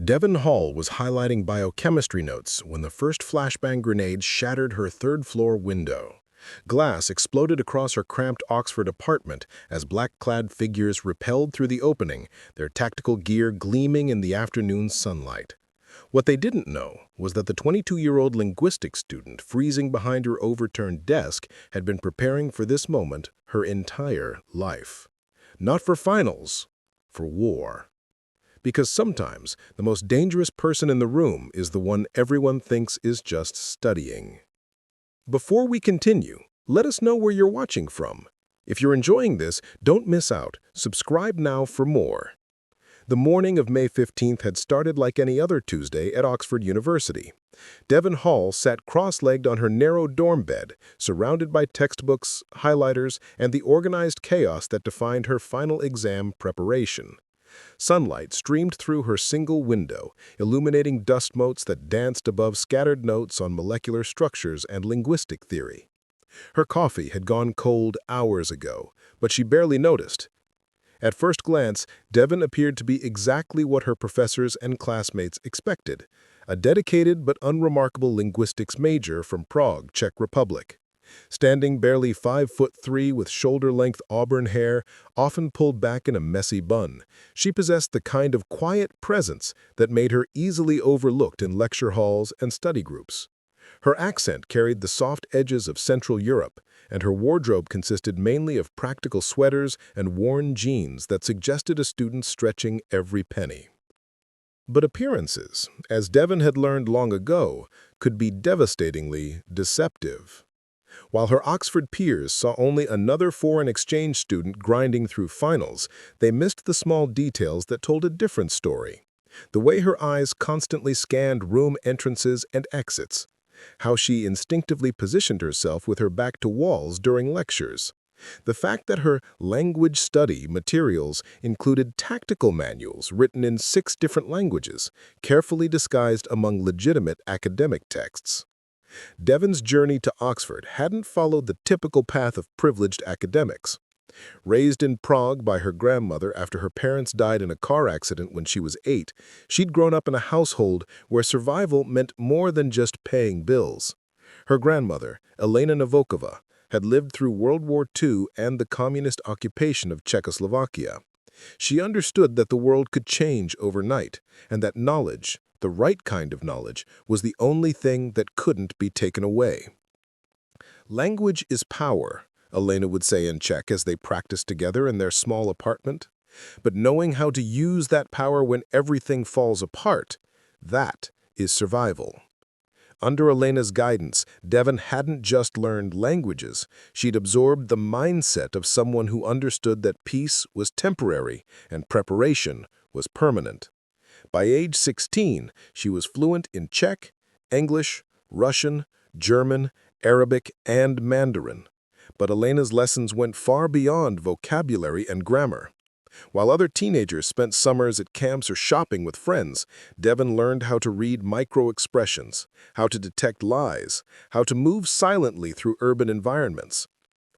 Devyn Hall was highlighting biochemistry notes when the first flashbang grenade shattered her third-floor window. Glass exploded across her cramped Oxford apartment as black-clad figures repelled through the opening, their tactical gear gleaming in the afternoon sunlight. What they didn't know was that the 22-year-old linguistics student freezing behind her overturned desk had been preparing for this moment her entire life. Not for finals, for war. Because sometimes the most dangerous person in the room is the one everyone thinks is just studying. Before we continue, let us know where you're watching from. If you're enjoying this, don't miss out. Subscribe now for more. The morning of May 15th had started like any other Tuesday at Oxford University. Devyn Hall sat cross-legged on her narrow dorm bed, surrounded by textbooks, highlighters, and the organized chaos that defined her final exam preparation. Sunlight streamed through her single window, illuminating dust motes that danced above scattered notes on molecular structures and linguistic theory. Her coffee had gone cold hours ago, but she barely noticed. At first glance, Devyn appeared to be exactly what her professors and classmates expected, a dedicated but unremarkable linguistics major from Prague, Czech Republic. Standing barely 5'3" with shoulder-length auburn hair, often pulled back in a messy bun, she possessed the kind of quiet presence that made her easily overlooked in lecture halls and study groups. Her accent carried the soft edges of Central Europe, and her wardrobe consisted mainly of practical sweaters and worn jeans that suggested a student stretching every penny. But appearances, as Devyn had learned long ago, could be devastatingly deceptive. While her Oxford peers saw only another foreign exchange student grinding through finals, they missed the small details that told a different story. The way her eyes constantly scanned room entrances and exits. How she instinctively positioned herself with her back to walls during lectures. The fact that her language study materials included tactical manuals written in 6 different languages, carefully disguised among legitimate academic texts. Devyn's journey to Oxford hadn't followed the typical path of privileged academics. Raised in Prague by her grandmother after her parents died in a car accident when she was 8, she'd grown up in a household where survival meant more than just paying bills. Her grandmother, Elena Novokova, had lived through World War II and the communist occupation of Czechoslovakia. She understood that the world could change overnight, and that knowledge, the right kind of knowledge, was the only thing that couldn't be taken away. Language is power, Elena would say in Czech as they practiced together in their small apartment. But knowing how to use that power when everything falls apart, that is survival. Under Elena's guidance, Devyn hadn't just learned languages, she'd absorbed the mindset of someone who understood that peace was temporary and preparation was permanent. By age 16, she was fluent in Czech, English, Russian, German, Arabic, and Mandarin. But Elena's lessons went far beyond vocabulary and grammar. While other teenagers spent summers at camps or shopping with friends, Devyn learned how to read micro-expressions, how to detect lies, how to move silently through urban environments.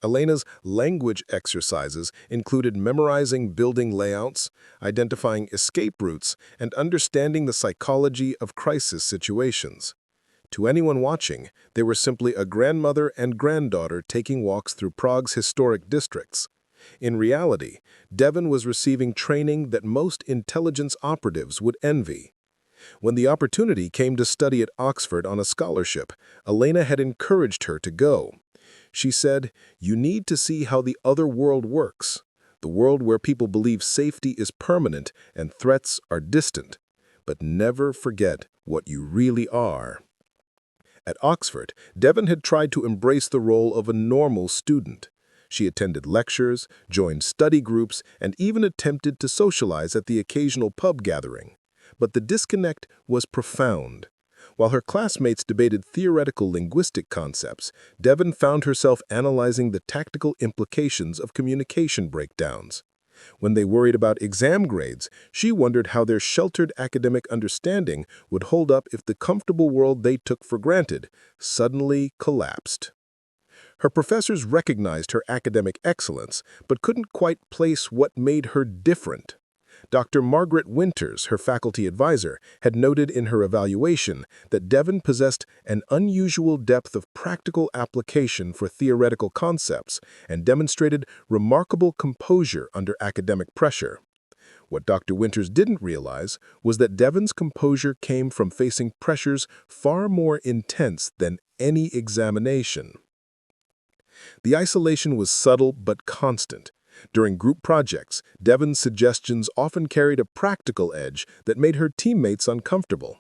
Elena's language exercises included memorizing building layouts, identifying escape routes, and understanding the psychology of crisis situations. To anyone watching, they were simply a grandmother and granddaughter taking walks through Prague's historic districts. In reality, Devyn was receiving training that most intelligence operatives would envy. When the opportunity came to study at Oxford on a scholarship, Elena had encouraged her to go. She said, "You need to see how the other world works, the world where people believe safety is permanent and threats are distant. But never forget what you really are." At Oxford, Devyn had tried to embrace the role of a normal student. She attended lectures, joined study groups, and even attempted to socialize at the occasional pub gathering. But the disconnect was profound. While her classmates debated theoretical linguistic concepts, Devyn found herself analyzing the tactical implications of communication breakdowns. When they worried about exam grades, she wondered how their sheltered academic understanding would hold up if the comfortable world they took for granted suddenly collapsed. Her professors recognized her academic excellence, but couldn't quite place what made her different. Dr. Margaret Winters, her faculty advisor, had noted in her evaluation that Devyn possessed an unusual depth of practical application for theoretical concepts and demonstrated remarkable composure under academic pressure. What Dr. Winters didn't realize was that Devyn's composure came from facing pressures far more intense than any examination. The isolation was subtle but constant. During group projects, Devyn's suggestions often carried a practical edge that made her teammates uncomfortable.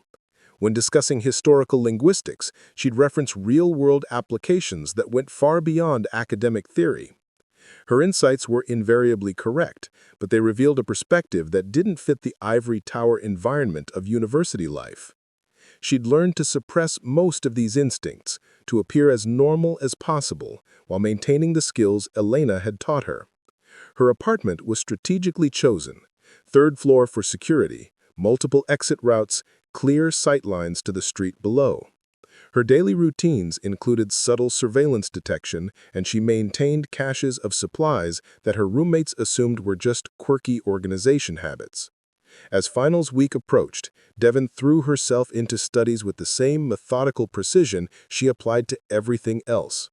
When discussing historical linguistics, she'd reference real-world applications that went far beyond academic theory. Her insights were invariably correct, but they revealed a perspective that didn't fit the ivory tower environment of university life. She'd learned to suppress most of these instincts, to appear as normal as possible, while maintaining the skills Elena had taught her. Her apartment was strategically chosen: third floor for security, multiple exit routes, clear sightlines to the street below. Her daily routines included subtle surveillance detection, and she maintained caches of supplies that her roommates assumed were just quirky organization habits. As finals week approached, Devyn threw herself into studies with the same methodical precision she applied to everything else.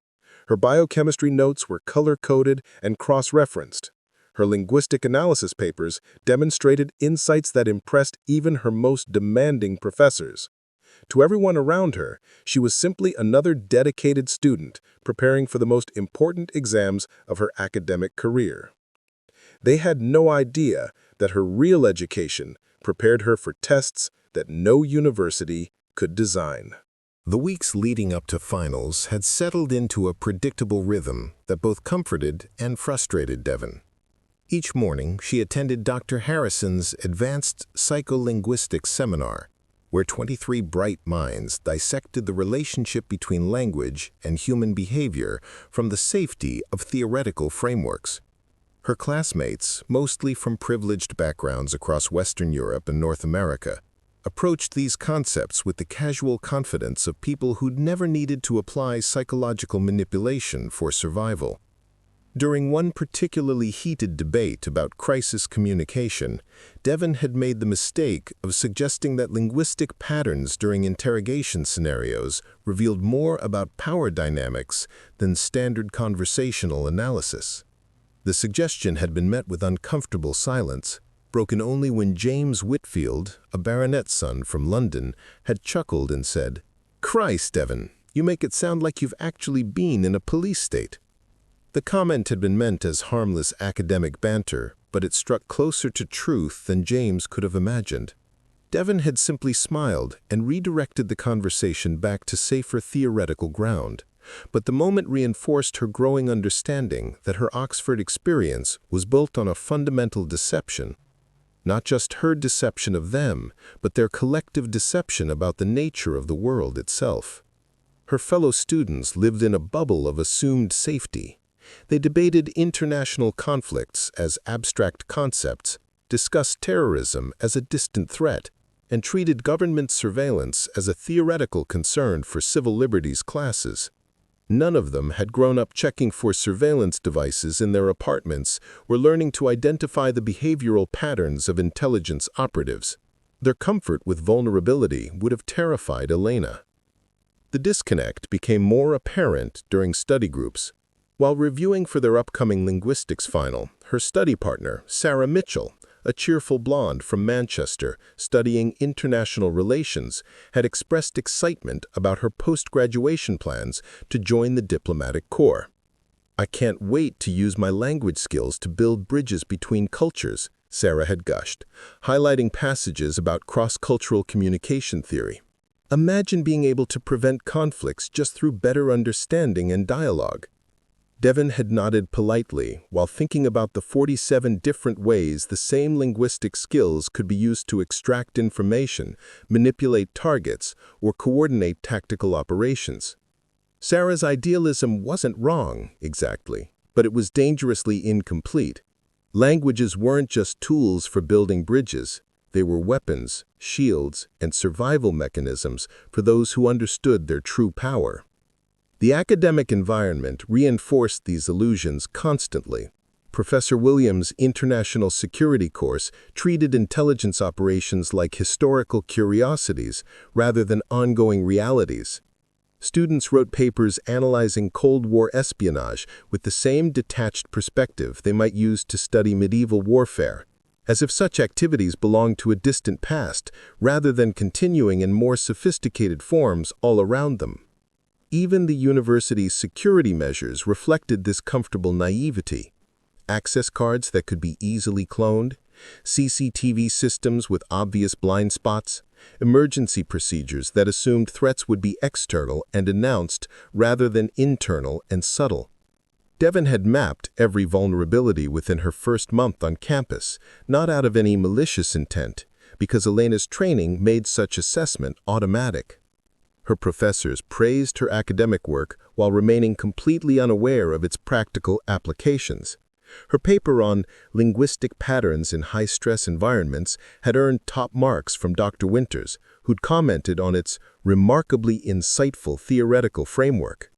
Her biochemistry notes were color-coded and cross-referenced. Her linguistic analysis papers demonstrated insights that impressed even her most demanding professors. To everyone around her, she was simply another dedicated student preparing for the most important exams of her academic career. They had no idea that her real education prepared her for tests that no university could design. The weeks leading up to finals had settled into a predictable rhythm that both comforted and frustrated Devyn. Each morning, she attended Dr. Harrison's Advanced Psycholinguistics seminar, where 23 bright minds dissected the relationship between language and human behavior from the safety of theoretical frameworks. Her classmates, mostly from privileged backgrounds across Western Europe and North America, approached these concepts with the casual confidence of people who'd never needed to apply psychological manipulation for survival. During one particularly heated debate about crisis communication, Devyn had made the mistake of suggesting that linguistic patterns during interrogation scenarios revealed more about power dynamics than standard conversational analysis. The suggestion had been met with uncomfortable silence, broken only when James Whitfield, a baronet's son from London, had chuckled and said, "Christ, Devyn, you make it sound like you've actually been in a police state." The comment had been meant as harmless academic banter, but it struck closer to truth than James could have imagined. Devyn had simply smiled and redirected the conversation back to safer theoretical ground. But the moment reinforced her growing understanding that her Oxford experience was built on a fundamental deception. Not just her deception of them, but their collective deception about the nature of the world itself. Her fellow students lived in a bubble of assumed safety. They debated international conflicts as abstract concepts, discussed terrorism as a distant threat, and treated government surveillance as a theoretical concern for civil liberties classes. None of them had grown up checking for surveillance devices in their apartments or learning to identify the behavioral patterns of intelligence operatives. Their comfort with vulnerability would have terrified Elena. The disconnect became more apparent during study groups. While reviewing for their upcoming linguistics final, her study partner, Sarah Mitchell, a cheerful blonde from Manchester studying international relations, had expressed excitement about her post-graduation plans to join the diplomatic corps. "I can't wait to use my language skills to build bridges between cultures," Sarah had gushed, highlighting passages about cross-cultural communication theory. "Imagine being able to prevent conflicts just through better understanding and dialogue." Devyn had nodded politely while thinking about the 47 different ways the same linguistic skills could be used to extract information, manipulate targets, or coordinate tactical operations. Sarah's idealism wasn't wrong, exactly, but it was dangerously incomplete. Languages weren't just tools for building bridges. They were weapons, shields, and survival mechanisms for those who understood their true power. The academic environment reinforced these illusions constantly. Professor Williams' International Security course treated intelligence operations like historical curiosities rather than ongoing realities. Students wrote papers analyzing Cold War espionage with the same detached perspective they might use to study medieval warfare, as if such activities belonged to a distant past rather than continuing in more sophisticated forms all around them. Even the university's security measures reflected this comfortable naivety. Access cards that could be easily cloned, CCTV systems with obvious blind spots, emergency procedures that assumed threats would be external and announced rather than internal and subtle. Devyn had mapped every vulnerability within her first month on campus, not out of any malicious intent, because Elena's training made such assessment automatic. Her professors praised her academic work while remaining completely unaware of its practical applications. Her paper on linguistic patterns in high-stress environments had earned top marks from Dr. Winters, who'd commented on its remarkably insightful theoretical framework.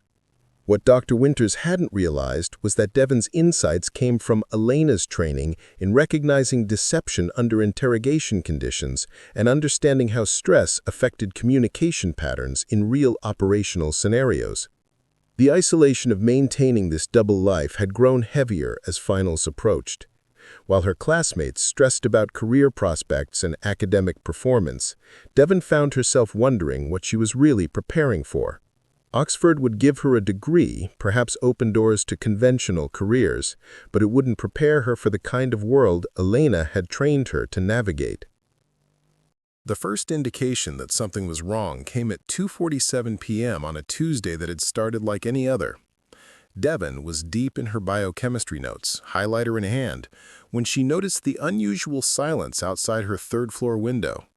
What Dr. Winters hadn't realized was that Devyn's insights came from Elena's training in recognizing deception under interrogation conditions and understanding how stress affected communication patterns in real operational scenarios. The isolation of maintaining this double life had grown heavier as finals approached. While her classmates stressed about career prospects and academic performance, Devyn found herself wondering what she was really preparing for. Oxford would give her a degree, perhaps open doors to conventional careers, but it wouldn't prepare her for the kind of world Elena had trained her to navigate. The first indication that something was wrong came at 2:47 p.m. on a Tuesday that had started like any other. Devyn was deep in her biochemistry notes, highlighter in hand, when she noticed the unusual silence outside her third-floor window.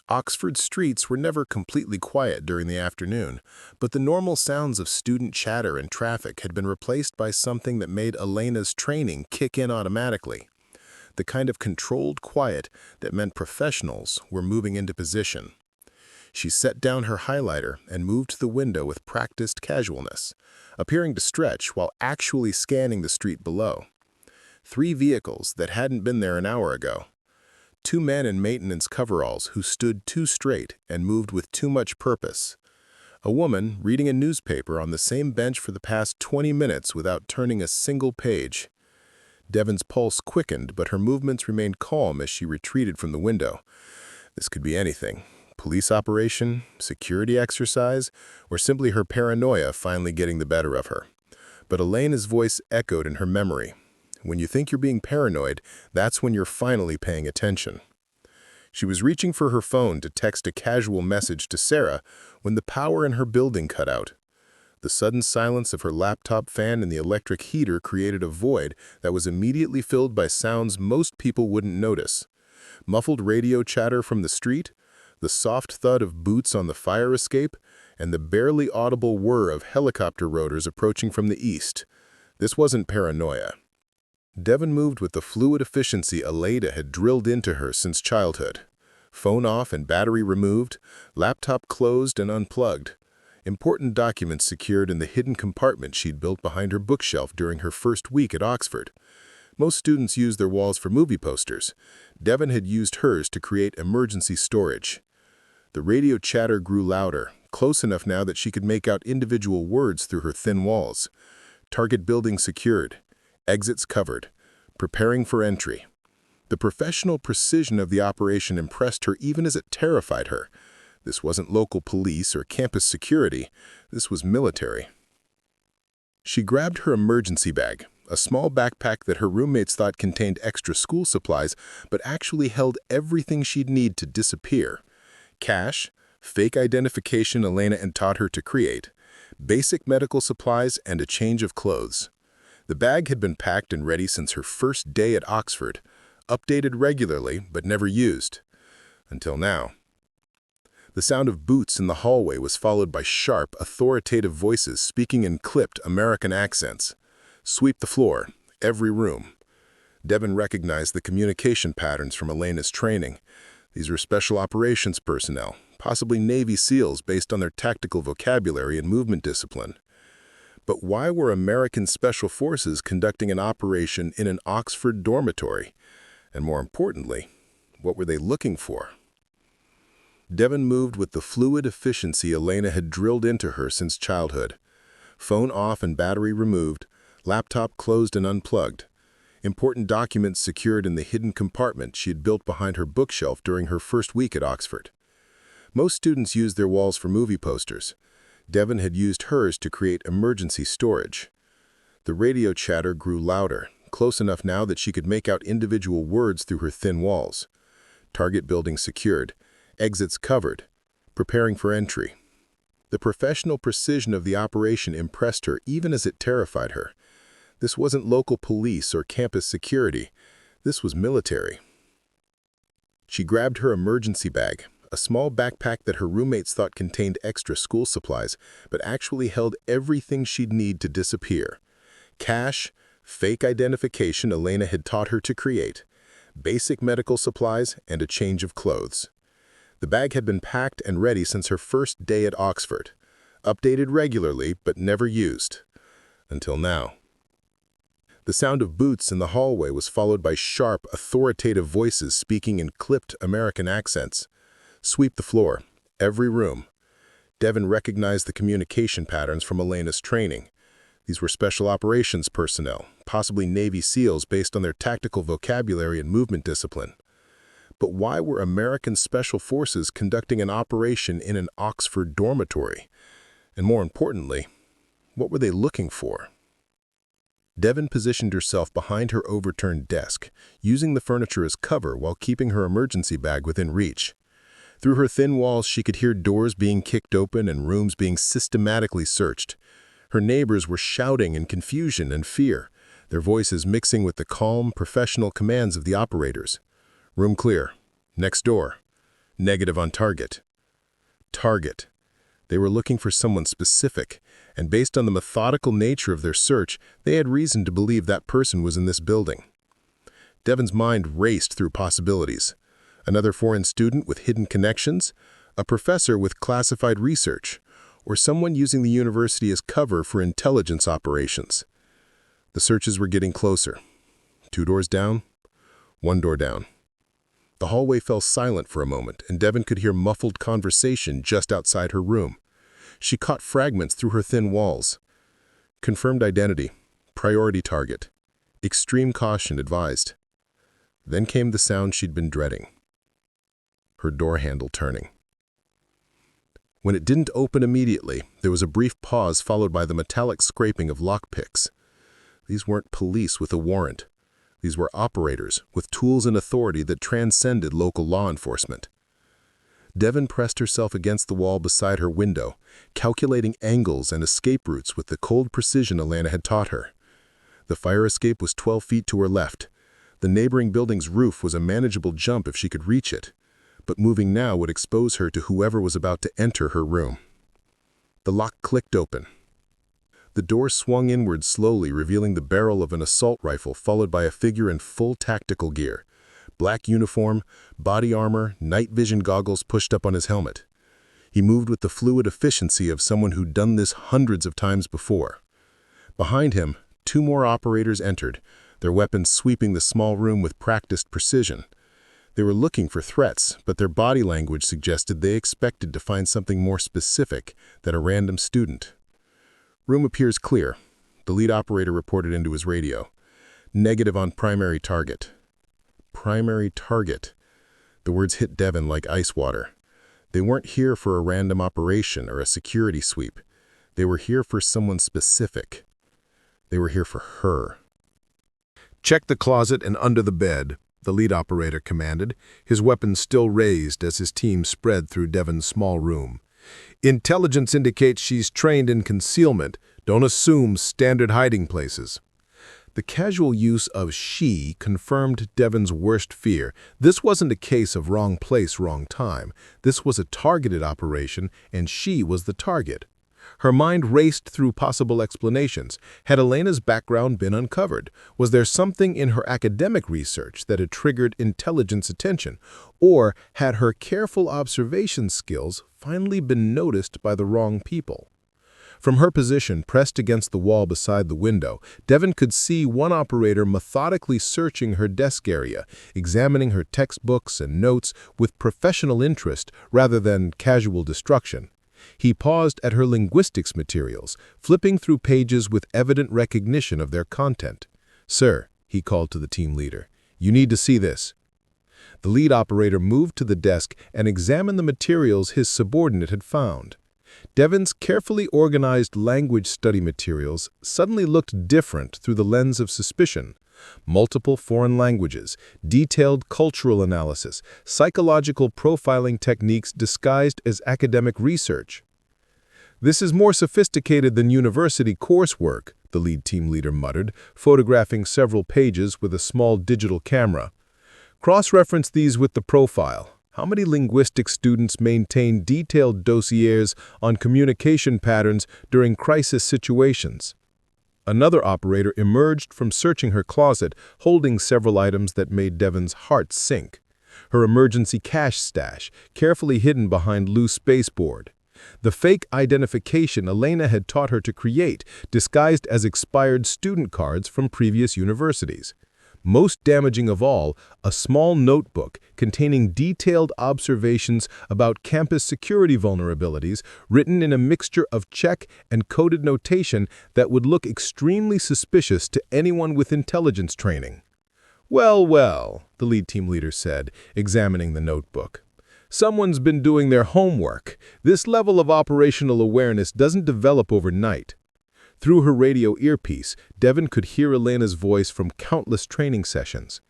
Oxford streets were never completely quiet during the afternoon, but the normal sounds of student chatter and traffic had been replaced by something that made Elena's training kick in automatically. The kind of controlled quiet that meant professionals were moving into position. She set down her highlighter and moved to the window with practiced casualness, appearing to stretch while actually scanning the street below. 3 vehicles that hadn't been there an hour ago. 2 men in maintenance coveralls who stood too straight and moved with too much purpose. A woman reading a newspaper on the same bench for the past 20 minutes without turning a single page. Devyn's pulse quickened, but her movements remained calm as she retreated from the window. This could be anything. Police operation, security exercise, or simply her paranoia finally getting the better of her. But Elena's voice echoed in her memory. When you think you're being paranoid, that's when you're finally paying attention. She was reaching for her phone to text a casual message to Sarah when the power in her building cut out. The sudden silence of her laptop fan and the electric heater created a void that was immediately filled by sounds most people wouldn't notice. Muffled radio chatter from the street, the soft thud of boots on the fire escape, and the barely audible whir of helicopter rotors approaching from the east. This wasn't paranoia. Devyn moved with the fluid efficiency Elena had drilled into her since childhood. Phone off and battery removed, laptop closed and unplugged. Important documents secured in the hidden compartment she'd built behind her bookshelf during her first week at Oxford. Most students use their walls for movie posters. Devyn had used hers to create emergency storage. The radio chatter grew louder, close enough now that she could make out individual words through her thin walls. Target building secured. Exits covered. Preparing for entry. The professional precision of the operation impressed her even as it terrified her. This wasn't local police or campus security. This was military. She grabbed her emergency bag, a small backpack that her roommates thought contained extra school supplies, but actually held everything she'd need to disappear. Cash, fake identification Elena had taught her to create, basic medical supplies, and a change of clothes. The bag had been packed and ready since her first day at Oxford, updated regularly but never used. Until now. The sound of boots in the hallway was followed by sharp, authoritative voices speaking in clipped American accents. Sweep the floor, every room. Devyn recognized the communication patterns from Elena's training. These were special operations personnel, possibly Navy SEALs based on their tactical vocabulary and movement discipline. But why were American Special Forces conducting an operation in an Oxford dormitory? And more importantly, what were they looking for? Devyn moved with the fluid efficiency Elena had drilled into her since childhood. Phone off and battery removed, laptop closed and unplugged. Important documents secured in the hidden compartment she had built behind her bookshelf during her first week at Oxford. Most students use their walls for movie posters. Devyn had used hers to create emergency storage. The radio chatter grew louder, close enough now that she could make out individual words through her thin walls. Target building secured, exits covered, preparing for entry. The professional precision of the operation impressed her even as it terrified her. This wasn't local police or campus security. This was military. She grabbed her emergency bag, a small backpack that her roommates thought contained extra school supplies, but actually held everything she'd need to disappear. Cash, fake identification Elena had taught her to create, basic medical supplies, and a change of clothes. The bag had been packed and ready since her first day at Oxford, updated regularly but never used. Until now. The sound of boots in the hallway was followed by sharp, authoritative voices speaking in clipped American accents. Sweep the floor, every room. Devyn recognized the communication patterns from Elena's training. These were special operations personnel, possibly Navy SEALs based on their tactical vocabulary and movement discipline. But why were American Special Forces conducting an operation in an Oxford dormitory? And more importantly, what were they looking for? Devyn positioned herself behind her overturned desk, using the furniture as cover while keeping her emergency bag within reach. Through her thin walls, she could hear doors being kicked open and rooms being systematically searched. Her neighbors were shouting in confusion and fear, their voices mixing with the calm, professional commands of the operators. Room clear. Next door. Negative on target. Target. They were looking for someone specific, and based on the methodical nature of their search, they had reason to believe that person was in this building. Devyn's mind raced through possibilities. Another foreign student with hidden connections, a professor with classified research, or someone using the university as cover for intelligence operations. The searches were getting closer. 2 doors down, 1 door down. The hallway fell silent for a moment, and Devyn could hear muffled conversation just outside her room. She caught fragments through her thin walls. Confirmed identity, priority target, extreme caution advised. Then came the sound she'd been dreading. Her door handle turning. When it didn't open immediately, there was a brief pause followed by the metallic scraping of lockpicks. These weren't police with a warrant. These were operators with tools and authority that transcended local law enforcement. Devyn pressed herself against the wall beside her window, calculating angles and escape routes with the cold precision Elena had taught her. The fire escape was 12 feet to her left. The neighboring building's roof was a manageable jump if she could reach it, but moving now would expose her to whoever was about to enter her room. The lock clicked open. The door swung inward slowly, revealing the barrel of an assault rifle followed by a figure in full tactical gear. Black uniform, body armor, night vision goggles pushed up on his helmet. He moved with the fluid efficiency of someone who'd done this hundreds of times before. Behind him, 2 more operators entered, their weapons sweeping the small room with practiced precision. They were looking for threats, but their body language suggested they expected to find something more specific than a random student. Room appears clear, the lead operator reported into his radio. Negative on primary target. Primary target. The words hit Devyn like ice water. They weren't here for a random operation or a security sweep. They were here for someone specific. They were here for her. "Check the closet and under the bed," the lead operator commanded, his weapon still raised as his team spread through Devyn's small room. "Intelligence indicates she's trained in concealment. Don't assume standard hiding places." The casual use of "she" confirmed Devyn's worst fear. This wasn't a case of wrong place, wrong time. This was a targeted operation, and she was the target. Her mind raced through possible explanations. Had Elena's background been uncovered? Was there something in her academic research that had triggered intelligence attention? Or had her careful observation skills finally been noticed by the wrong people? From her position, pressed against the wall beside the window, Devyn could see one operator methodically searching her desk area, examining her textbooks and notes with professional interest rather than casual destruction. He paused at her linguistics materials, flipping through pages with evident recognition of their content. "Sir," he called to the team leader, "you need to see this." The lead operator moved to the desk and examined the materials his subordinate had found. Devyn's carefully organized language study materials suddenly looked different through the lens of suspicion. Multiple foreign languages, detailed cultural analysis, psychological profiling techniques disguised as academic research. "This is more sophisticated than university coursework," the lead team leader muttered, photographing several pages with a small digital camera. "Cross-reference these with the profile. How many linguistics students maintain detailed dossiers on communication patterns during crisis situations?" Another operator emerged from searching her closet, holding several items that made Devyn's heart sink. Her emergency cash stash, carefully hidden behind loose baseboard. The fake identification Elena had taught her to create, disguised as expired student cards from previous universities. Most damaging of all, a small notebook containing detailed observations about campus security vulnerabilities written in a mixture of Czech and coded notation that would look extremely suspicious to anyone with intelligence training. "Well, well," the lead team leader said, examining the notebook. "Someone's been doing their homework. This level of operational awareness doesn't develop overnight." Through her radio earpiece, Devyn could hear Elena's voice from countless training sessions.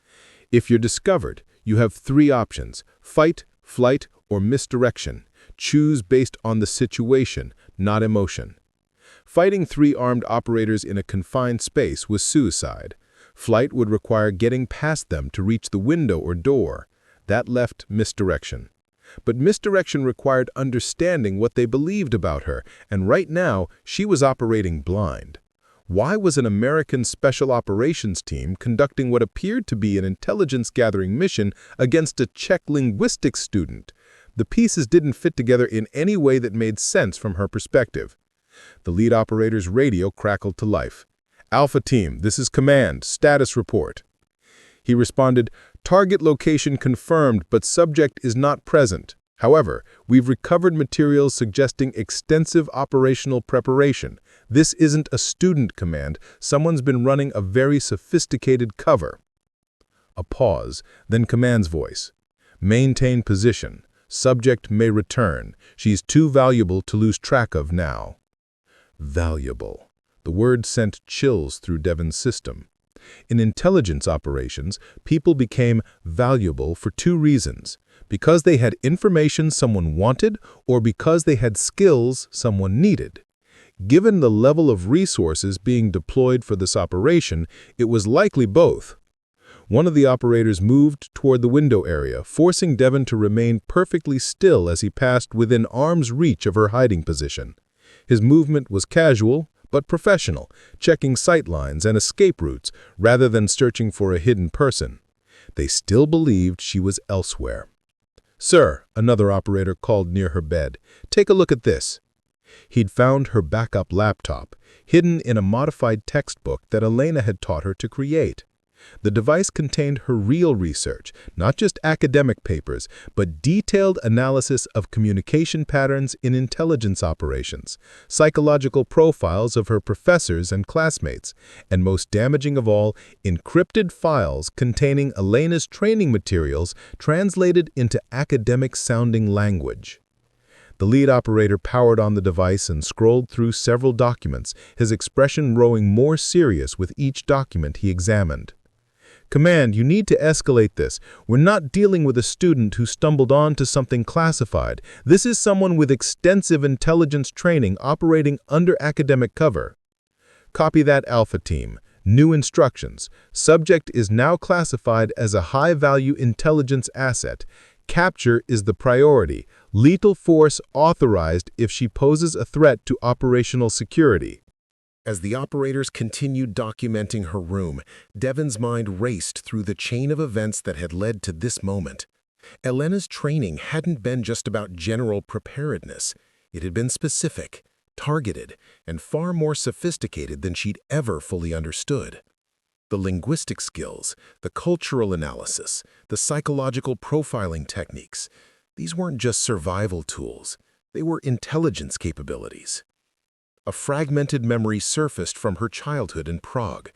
"If you're discovered, you have 3 options: fight, flight, or misdirection. Choose based on the situation, not emotion." Fighting 3 armed operators in a confined space was suicide. Flight would require getting past them to reach the window or door. That left misdirection. But misdirection required understanding what they believed about her, and right now, she was operating blind. Why was an American Special Operations team conducting what appeared to be an intelligence-gathering mission against a Czech linguistics student? The pieces didn't fit together in any way that made sense from her perspective. The lead operator's radio crackled to life. "Alpha Team, this is Command. Status report." He responded, "Target location confirmed, but subject is not present. However, we've recovered materials suggesting extensive operational preparation. This isn't a student command. Someone's been running a very sophisticated cover." A pause, then Command's voice. "Maintain position. Subject may return. She's too valuable to lose track of now." Valuable. The word sent chills through Devyn's system. In intelligence operations, people became valuable for 2 reasons: because they had information someone wanted or because they had skills someone needed. Given the level of resources being deployed for this operation, it was likely both. One of the operators moved toward the window area, forcing Devyn to remain perfectly still as he passed within arm's reach of her hiding position. His movement was casual, but professional, checking sightlines and escape routes rather than searching for a hidden person. They still believed she was elsewhere. "Sir," another operator called near her bed, "take a look at this." He'd found her backup laptop, hidden in a modified textbook that Elena had taught her to create. The device contained her real research, not just academic papers, but detailed analysis of communication patterns in intelligence operations, psychological profiles of her professors and classmates, and most damaging of all, encrypted files containing Elena's training materials translated into academic-sounding language. The lead operator powered on the device and scrolled through several documents, his expression growing more serious with each document he examined. "Command, you need to escalate this. We're not dealing with a student who stumbled onto something classified. This is someone with extensive intelligence training operating under academic cover." "Copy that, Alpha Team. New instructions. Subject is now classified as a high-value intelligence asset. Capture is the priority. Lethal force authorized if she poses a threat to operational security." As the operators continued documenting her room, Devyn's mind raced through the chain of events that had led to this moment. Elena's training hadn't been just about general preparedness. It had been specific, targeted, and far more sophisticated than she'd ever fully understood. The linguistic skills, the cultural analysis, the psychological profiling techniques, these weren't just survival tools, they were intelligence capabilities. A fragmented memory surfaced from her childhood in Prague,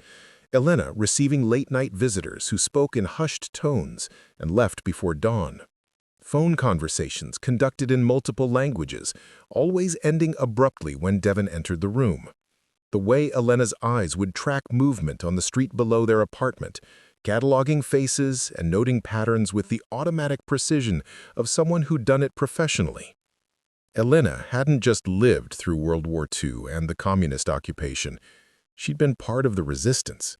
Elena receiving late-night visitors who spoke in hushed tones and left before dawn. Phone conversations conducted in multiple languages, always ending abruptly when Devyn entered the room. The way Elena's eyes would track movement on the street below their apartment, cataloging faces and noting patterns with the automatic precision of someone who'd done it professionally. Elena hadn't just lived through World War II and the communist occupation. She'd been part of the resistance.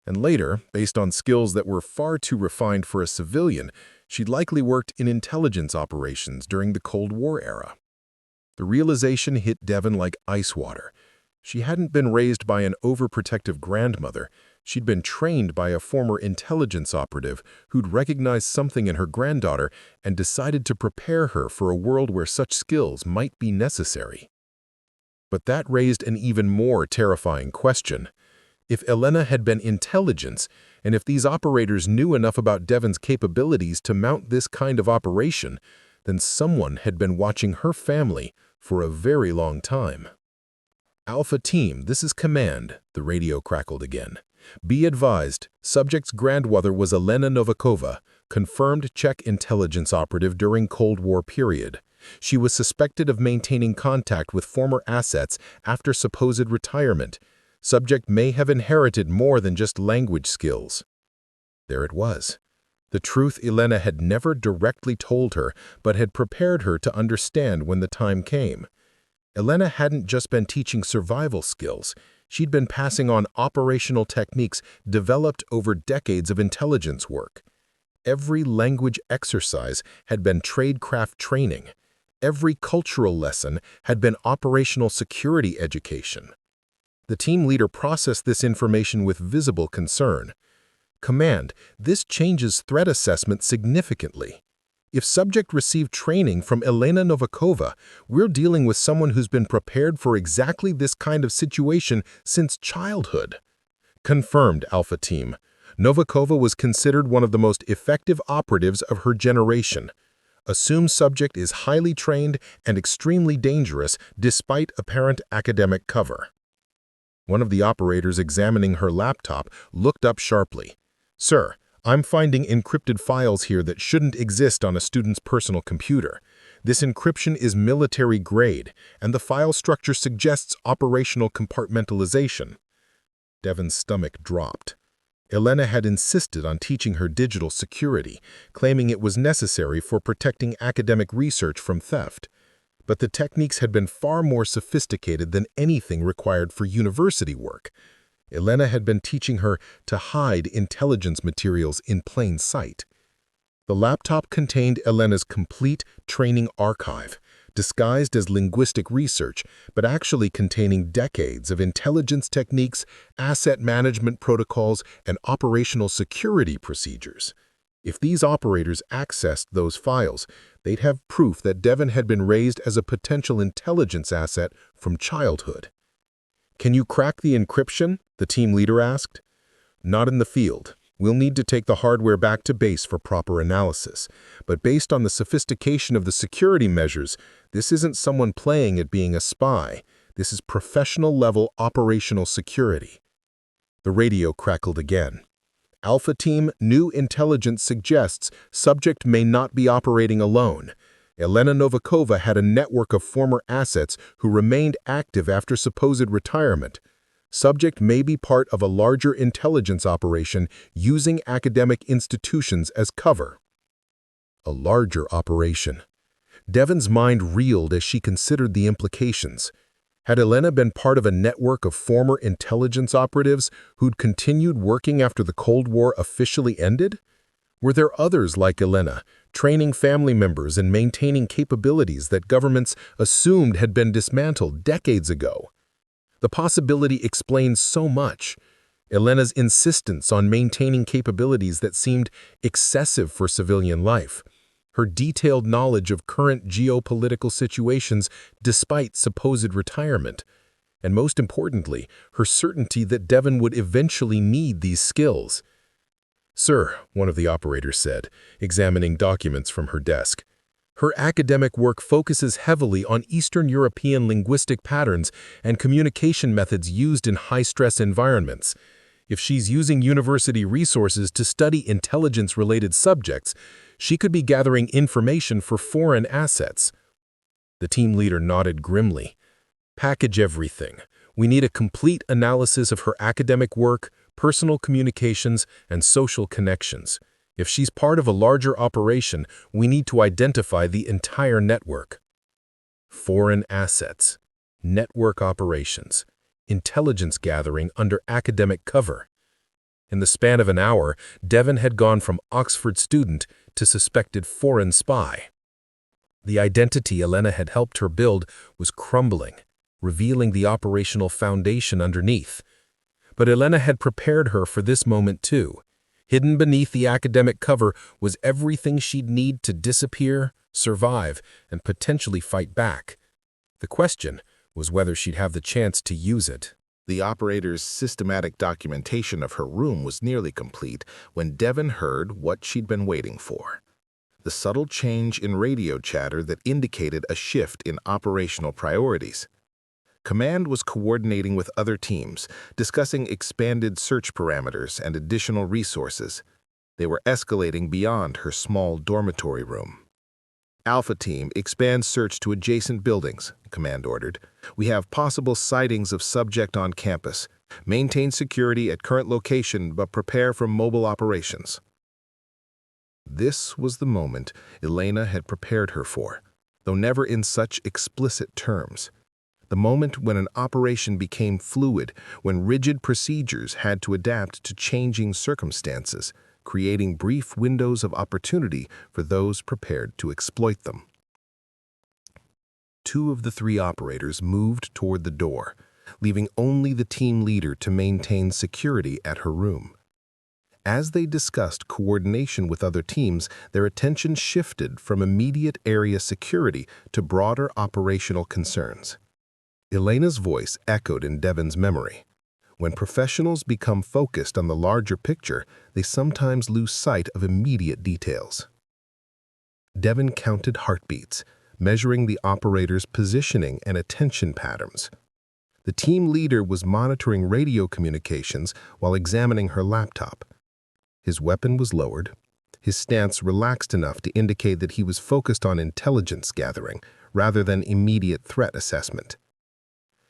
And later, based on skills that were far too refined for a civilian, she'd likely worked in intelligence operations during the Cold War era. The realization hit Devyn like ice water. She hadn't been raised by an overprotective grandmother. She'd been trained by a former intelligence operative who'd recognized something in her granddaughter and decided to prepare her for a world where such skills might be necessary. But that raised an even more terrifying question. If Elena had been intelligence, and if these operators knew enough about Devyn's capabilities to mount this kind of operation, then someone had been watching her family for a very long time. "Alpha Team, this is Command," the radio crackled again. "Be advised, subject's grandmother was Elena Novikova, confirmed Czech intelligence operative during Cold War period. She was suspected of maintaining contact with former assets after supposed retirement. Subject may have inherited more than just language skills." There it was. The truth Elena had never directly told her, but had prepared her to understand when the time came. Elena hadn't just been teaching survival skills. She'd been passing on operational techniques developed over decades of intelligence work. Every language exercise had been tradecraft training. Every cultural lesson had been operational security education. The team leader processed this information with visible concern. "Command, this changes threat assessment significantly. If subject received training from Elena Novikova, we're dealing with someone who's been prepared for exactly this kind of situation since childhood." Confirmed, Alpha Team. Novikova was considered one of the most effective operatives of her generation. Assumed subject is highly trained and extremely dangerous despite apparent academic cover. One of the operators examining her laptop looked up sharply. "Sir, I'm finding encrypted files here that shouldn't exist on a student's personal computer. This encryption is military grade, and the file structure suggests operational compartmentalization." Devyn's stomach dropped. Elena had insisted on teaching her digital security, claiming it was necessary for protecting academic research from theft. But the techniques had been far more sophisticated than anything required for university work. Elena had been teaching her to hide intelligence materials in plain sight. The laptop contained Elena's complete training archive, disguised as linguistic research, but actually containing decades of intelligence techniques, asset management protocols, and operational security procedures. If these operators accessed those files, they'd have proof that Devyn had been raised as a potential intelligence asset from childhood. "Can you crack the encryption?" the team leader asked. "Not in the field. We'll need to take the hardware back to base for proper analysis. But based on the sophistication of the security measures, this isn't someone playing at being a spy. This is professional-level operational security." The radio crackled again. "Alpha Team, new intelligence suggests subject may not be operating alone. Elena Novikova had a network of former assets who remained active after supposed retirement. Subject may be part of a larger intelligence operation using academic institutions as cover." A larger operation. Devyn's mind reeled as she considered the implications. Had Elena been part of a network of former intelligence operatives who'd continued working after the Cold War officially ended? Were there others like Elena, training family members and maintaining capabilities that governments assumed had been dismantled decades ago? The possibility explains so much. Elena's insistence on maintaining capabilities that seemed excessive for civilian life. her detailed knowledge of current geopolitical situations despite supposed retirement, and most importantly, her certainty that Devyn would eventually need these skills. "Sir," one of the operators said, examining documents from her desk, "her academic work focuses heavily on Eastern European linguistic patterns and communication methods used in high-stress environments. If she's using university resources to study intelligence-related subjects, she could be gathering information for foreign assets." The team leader nodded grimly. "Package everything. We need a complete analysis of her academic work, personal communications, and social connections. If she's part of a larger operation, we need to identify the entire network." Foreign assets, network operations, intelligence gathering under academic cover. In the span of an hour, Devyn had gone from Oxford student to suspected foreign spy. The identity Elena had helped her build was crumbling, revealing the operational foundation underneath. But Elena had prepared her for this moment too. Hidden beneath the academic cover was everything she'd need to disappear, survive, and potentially fight back. The question was whether she'd have the chance to use it. The operator's systematic documentation of her room was nearly complete when Devyn heard what she'd been waiting for. The subtle change in radio chatter that indicated a shift in operational priorities. Command was coordinating with other teams, discussing expanded search parameters and additional resources. They were escalating beyond her small dormitory room. "Alpha Team, expand search to adjacent buildings," Command ordered. "We have possible sightings of subject on campus. Maintain security at current location, but prepare for mobile operations." This was the moment Elena had prepared her for, though never in such explicit terms. The moment when an operation became fluid, when rigid procedures had to adapt to changing circumstances, creating brief windows of opportunity for those prepared to exploit them. Two of the three operators moved toward the door, leaving only the team leader to maintain security at her room. As they discussed coordination with other teams, their attention shifted from immediate area security to broader operational concerns. Elena's voice echoed in Devyn's memory. When professionals become focused on the larger picture, they sometimes lose sight of immediate details. Devyn counted heartbeats, measuring the operator's positioning and attention patterns. The team leader was monitoring radio communications while examining her laptop. His weapon was lowered, his stance relaxed enough to indicate that he was focused on intelligence gathering rather than immediate threat assessment.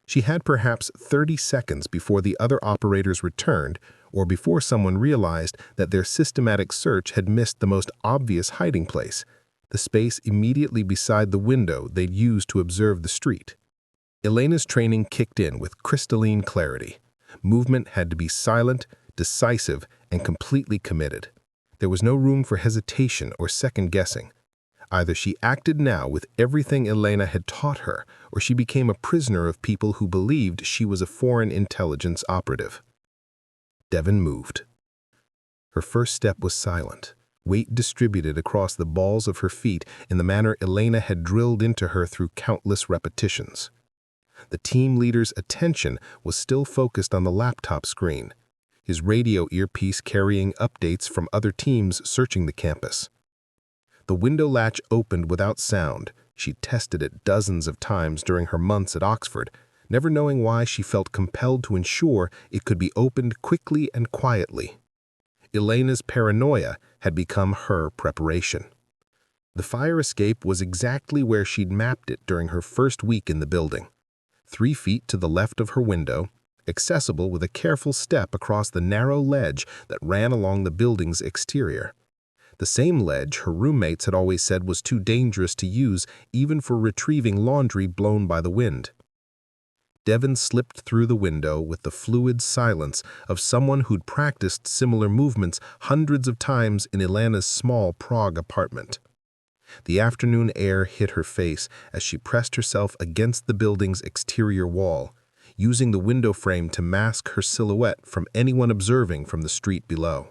She had perhaps 30 seconds before the other operators returned or before someone realized that their systematic search had missed the most obvious hiding place, the space immediately beside the window they'd used to observe the street. Elena's training kicked in with crystalline clarity. Movement had to be silent, decisive, and completely committed. There was no room for hesitation or second-guessing. Either she acted now with everything Elena had taught her, or she became a prisoner of people who believed she was a foreign intelligence operative. Devyn moved. Her first step was silent, weight distributed across the balls of her feet in the manner Elena had drilled into her through countless repetitions. The team leader's attention was still focused on the laptop screen, his radio earpiece carrying updates from other teams searching the campus. The window latch opened without sound. She tested it dozens of times during her months at Oxford, never knowing why she felt compelled to ensure it could be opened quickly and quietly. Elena's paranoia had become her preparation. The fire escape was exactly where she'd mapped it during her first week in the building. 3 feet to the left of her window, accessible with a careful step across the narrow ledge that ran along the building's exterior. The same ledge her roommates had always said was too dangerous to use even for retrieving laundry blown by the wind. Devyn slipped through the window with the fluid silence of someone who'd practiced similar movements hundreds of times in Elena's small Prague apartment. The afternoon air hit her face as she pressed herself against the building's exterior wall, using the window frame to mask her silhouette from anyone observing from the street below.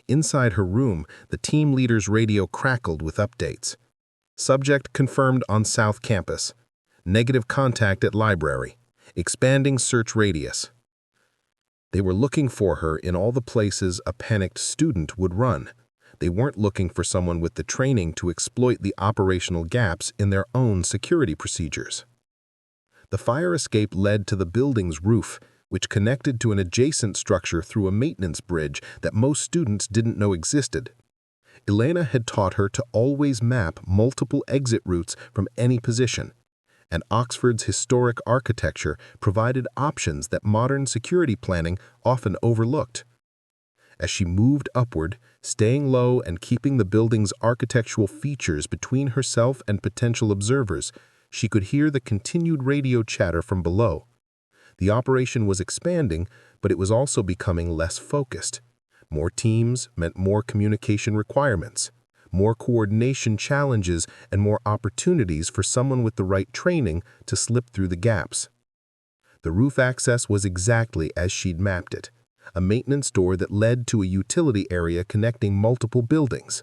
Inside her room, the team leader's radio crackled with updates. Subject confirmed on South Campus. Negative contact at library. Expanding search radius. They were looking for her in all the places a panicked student would run. They weren't looking for someone with the training to exploit the operational gaps in their own security procedures. The fire escape led to the building's roof, which connected to an adjacent structure through a maintenance bridge that most students didn't know existed. Elena had taught her to always map multiple exit routes from any position, and Oxford's historic architecture provided options that modern security planning often overlooked. As she moved upward, staying low and keeping the building's architectural features between herself and potential observers, she could hear the continued radio chatter from below. The operation was expanding, but it was also becoming less focused. More teams meant more communication requirements, more coordination challenges, and more opportunities for someone with the right training to slip through the gaps. The roof access was exactly as she'd mapped it, a maintenance door that led to a utility area connecting multiple buildings.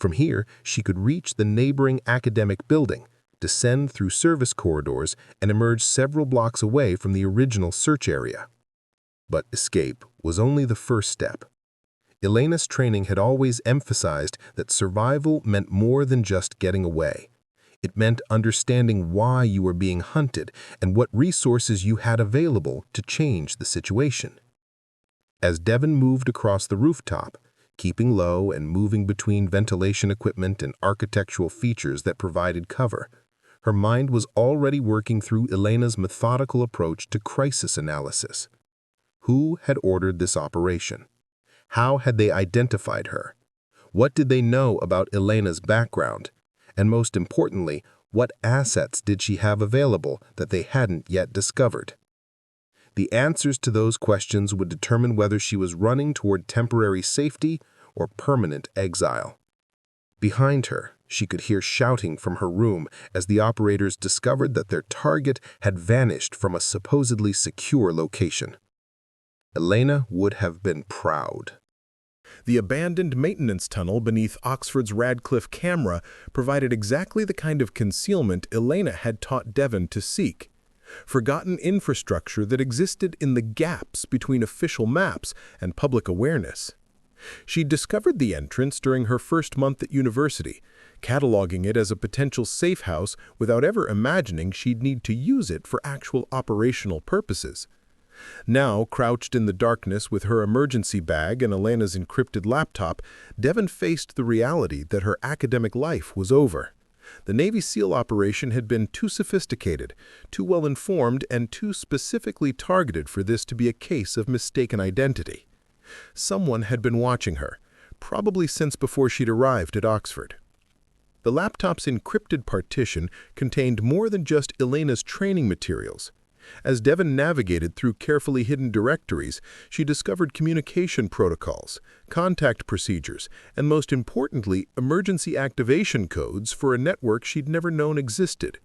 From here, she could reach the neighboring academic building, descend through service corridors, and emerge several blocks away from the original search area. But escape was only the first step. Elena's training had always emphasized that survival meant more than just getting away. It meant understanding why you were being hunted and what resources you had available to change the situation. As Devyn moved across the rooftop, keeping low and moving between ventilation equipment and architectural features that provided cover, her mind was already working through Elena's methodical approach to crisis analysis. Who had ordered this operation? How had they identified her? What did they know about Elena's background? And most importantly, what assets did she have available that they hadn't yet discovered? The answers to those questions would determine whether she was running toward temporary safety or permanent exile. Behind her, she could hear shouting from her room as the operators discovered that their target had vanished from a supposedly secure location. Elena would have been proud. The abandoned maintenance tunnel beneath Oxford's Radcliffe camera provided exactly the kind of concealment Elena had taught Devyn to seek. Forgotten infrastructure that existed in the gaps between official maps and public awareness. She discovered the entrance during her first month at university, cataloging it as a potential safe house without ever imagining she'd need to use it for actual operational purposes. Now, crouched in the darkness with her emergency bag and Elena's encrypted laptop, Devyn faced the reality that her academic life was over. The Navy SEAL operation had been too sophisticated, too well-informed, and too specifically targeted for this to be a case of mistaken identity. Someone had been watching her, probably since before she'd arrived at Oxford. The laptop's encrypted partition contained more than just Elena's training materials. As Devyn navigated through carefully hidden directories, she discovered communication protocols, contact procedures, and most importantly, emergency activation codes for a network she'd never known existed.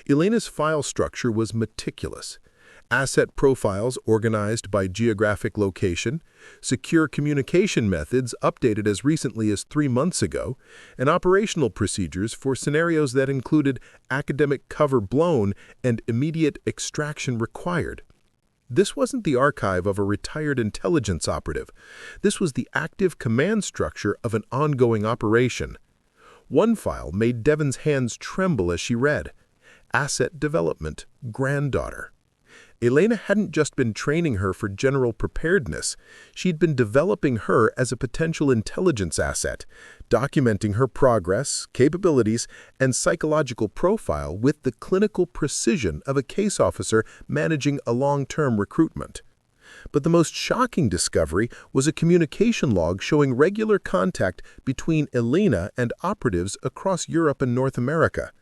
Elena's file structure was meticulous. Asset profiles organized by geographic location, secure communication methods updated as recently as 3 months ago, and operational procedures for scenarios that included academic cover blown and immediate extraction required. This wasn't the archive of a retired intelligence operative. This was the active command structure of an ongoing operation. One file made Devyn's hands tremble as she read, Asset Development, Granddaughter. Elena hadn't just been training her for general preparedness. She'd been developing her as a potential intelligence asset, documenting her progress, capabilities, and psychological profile with the clinical precision of a case officer managing a long-term recruitment. But the most shocking discovery was a communication log showing regular contact between Elena and operatives across Europe and North America.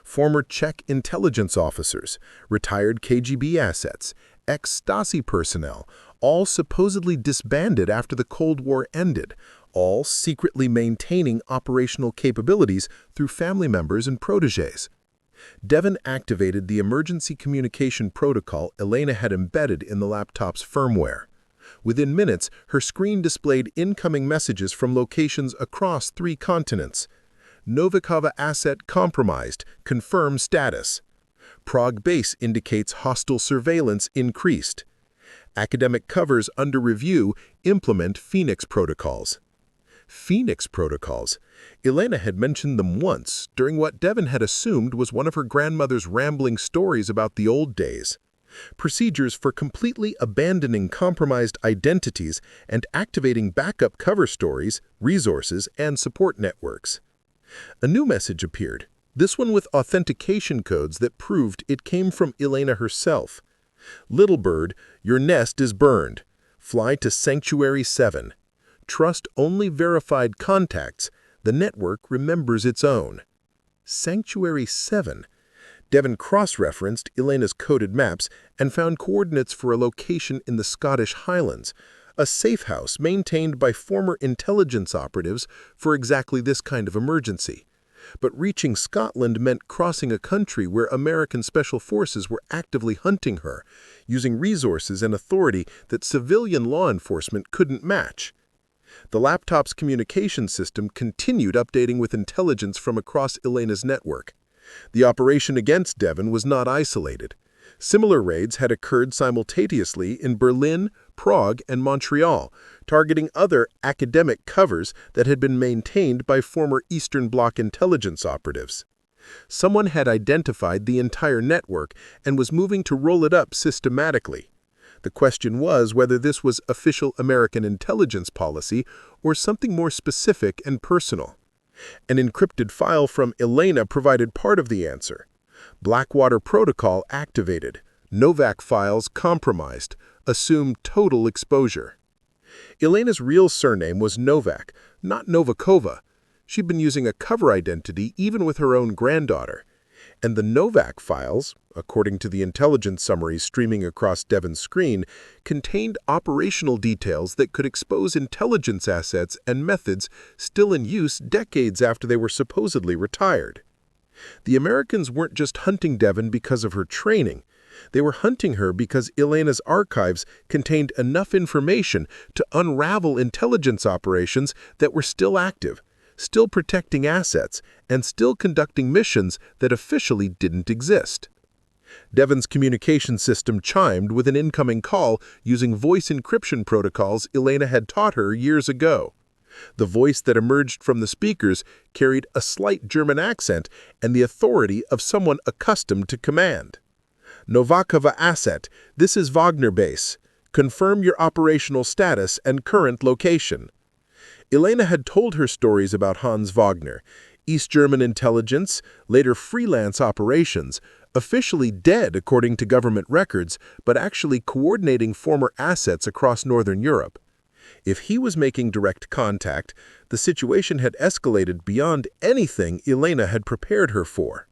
Former Czech intelligence officers, retired KGB assets, ex-Stasi personnel, all supposedly disbanded after the Cold War ended, all secretly maintaining operational capabilities through family members and protégés. Devyn activated the emergency communication protocol Elena had embedded in the laptop's firmware. Within minutes, her screen displayed incoming messages from locations across 3 continents. Novikova asset compromised. Confirm status. Prague base indicates hostile surveillance increased. Academic covers under review. Implement Phoenix protocols. Phoenix protocols. Elena had mentioned them once during what Devyn had assumed was one of her grandmother's rambling stories about the old days. Procedures for completely abandoning compromised identities and activating backup cover stories, resources, and support networks. A new message appeared, this one with authentication codes that proved it came from Elena herself. Little bird, your nest is burned. Fly to Sanctuary 7. Trust only verified contacts. The network remembers its own. Sanctuary 7. Devyn cross-referenced Elena's coded maps and found coordinates for a location in the Scottish Highlands, a safe house maintained by former intelligence operatives for exactly this kind of emergency. But reaching Scotland meant crossing a country where American special forces were actively hunting her, using resources and authority that civilian law enforcement couldn't match. The laptop's communication system continued updating with intelligence from across Elena's network. The operation against Devyn was not isolated. Similar raids had occurred simultaneously in Berlin, Prague, and Montreal, targeting other academic covers that had been maintained by former Eastern Bloc intelligence operatives. Someone had identified the entire network and was moving to roll it up systematically. The question was whether this was official American intelligence policy or something more specific and personal. An encrypted file from Elena provided part of the answer. Blackwater Protocol activated. Novak files compromised. Assume total exposure. Elena's real surname was Novak, not Novikova. She'd been using a cover identity even with her own granddaughter. And the Novak files, according to the intelligence summaries streaming across Devyn's screen, contained operational details that could expose intelligence assets and methods still in use decades after they were supposedly retired. The Americans weren't just hunting Devyn because of her training. They were hunting her because Elena's archives contained enough information to unravel intelligence operations that were still active, still protecting assets, and still conducting missions that officially didn't exist. Devyn's communication system chimed with an incoming call using voice encryption protocols Elena had taught her years ago. The voice that emerged from the speakers carried a slight German accent and the authority of someone accustomed to command. Novikova asset, this is Wagner base. Confirm your operational status and current location. Elena had told her stories about Hans Wagner, East German intelligence, later freelance operations, officially dead according to government records, but actually coordinating former assets across Northern Europe. If he was making direct contact, the situation had escalated beyond anything Elena had prepared her for.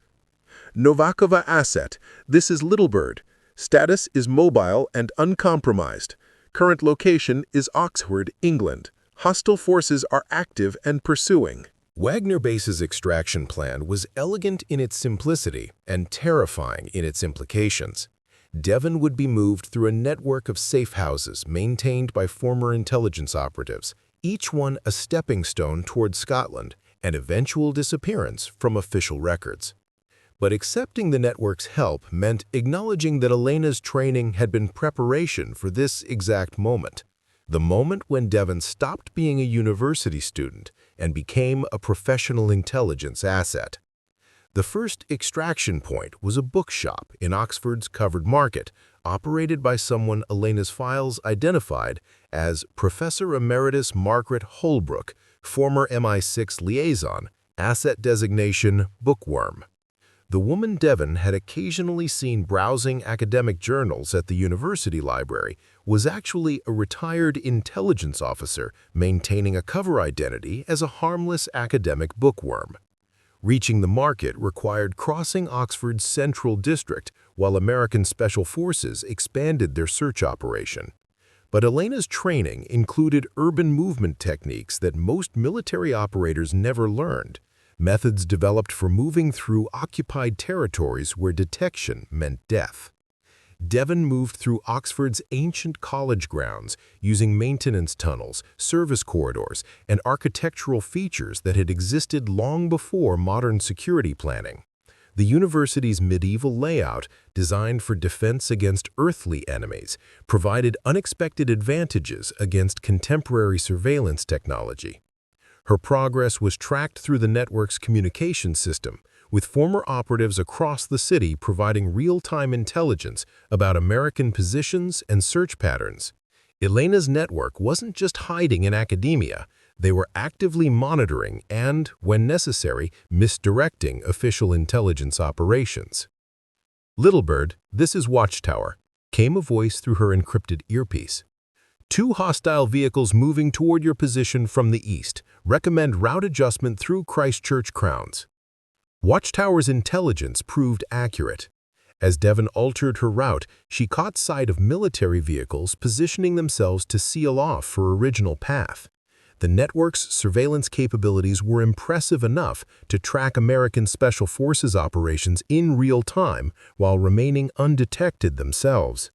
Novikova asset, this is Littlebird. Status is mobile and uncompromised. Current location is Oxford, England. Hostile forces are active and pursuing. Wagner Base's extraction plan was elegant in its simplicity and terrifying in its implications. Devyn would be moved through a network of safe houses maintained by former intelligence operatives, each one a stepping stone toward Scotland and eventual disappearance from official records. But accepting the network's help meant acknowledging that Elena's training had been preparation for this exact moment, the moment when Devyn stopped being a university student and became a professional intelligence asset. The first extraction point was a bookshop in Oxford's covered market, operated by someone Elena's files identified as Professor Emeritus Margaret Holbrook, former MI6 liaison, asset designation Bookworm. The woman Devyn had occasionally seen browsing academic journals at the university library was actually a retired intelligence officer maintaining a cover identity as a harmless academic bookworm. Reaching the market required crossing Oxford's central district while American Special Forces expanded their search operation. But Elena's training included urban movement techniques that most military operators never learned, methods developed for moving through occupied territories where detection meant death. Devyn moved through Oxford's ancient college grounds, using maintenance tunnels, service corridors, and architectural features that had existed long before modern security planning. The university's medieval layout, designed for defense against earthly enemies, provided unexpected advantages against contemporary surveillance technology. Her progress was tracked through the network's communication system, with former operatives across the city providing real-time intelligence about American positions and search patterns. Elena's network wasn't just hiding in academia. They were actively monitoring and, when necessary, misdirecting official intelligence operations. "Little bird, this is Watchtower," came a voice through her encrypted earpiece. "Two hostile vehicles moving toward your position from the east. Recommend route adjustment through Christchurch Crowns." Watchtower's intelligence proved accurate. As Devyn altered her route, she caught sight of military vehicles positioning themselves to seal off her original path. The network's surveillance capabilities were impressive enough to track American Special Forces operations in real time while remaining undetected themselves.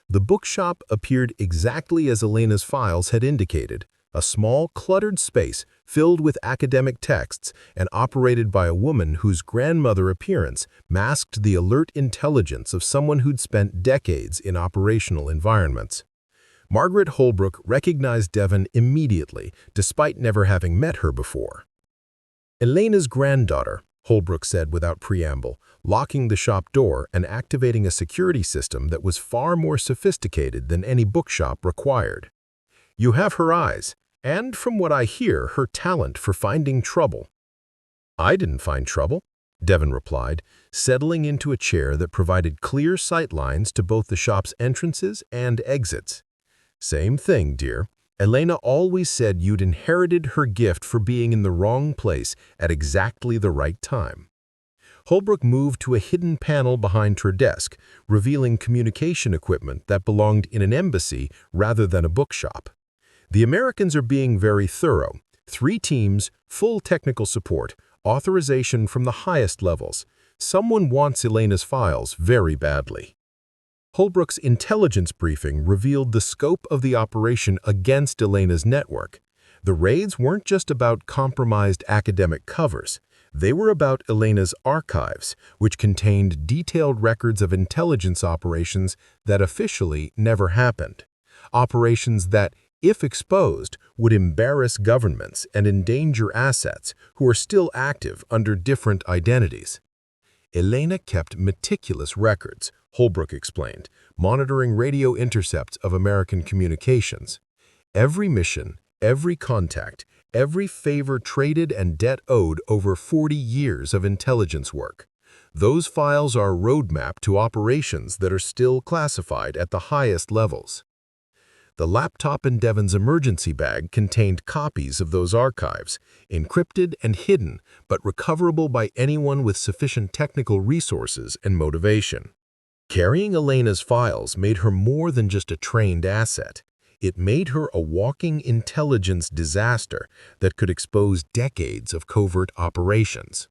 The bookshop appeared exactly as Elena's files had indicated, a small, cluttered space filled with academic texts and operated by a woman whose grandmother appearance masked the alert intelligence of someone who'd spent decades in operational environments. Margaret Holbrook recognized Devyn immediately, despite never having met her before. "Elena's granddaughter," Holbrook said without preamble, locking the shop door and activating a security system that was far more sophisticated than any bookshop required. "You have her eyes, and from what I hear, her talent for finding trouble." "I didn't find trouble," Devyn replied, settling into a chair that provided clear sight lines to both the shop's entrances and exits. "Same thing, dear. Elena always said you'd inherited her gift for being in the wrong place at exactly the right time." Holbrook moved to a hidden panel behind her desk, revealing communication equipment that belonged in an embassy rather than a bookshop. "The Americans are being very thorough. 3 teams, full technical support, authorization from the highest levels. Someone wants Elena's files very badly." Holbrook's intelligence briefing revealed the scope of the operation against Elena's network. The raids weren't just about compromised academic covers. They were about Elena's archives, which contained detailed records of intelligence operations that officially never happened. Operations that, if exposed, would embarrass governments and endanger assets who are still active under different identities. Elena kept meticulous records, Holbrook explained, monitoring radio intercepts of American communications. Every mission, every contact, every favor traded and debt owed over 40 years of intelligence work. Those files are a roadmap to operations that are still classified at the highest levels. The laptop in Devyn's emergency bag contained copies of those archives, encrypted and hidden, but recoverable by anyone with sufficient technical resources and motivation. Carrying Elena's files made her more than just a trained asset. It made her a walking intelligence disaster that could expose decades of covert operations.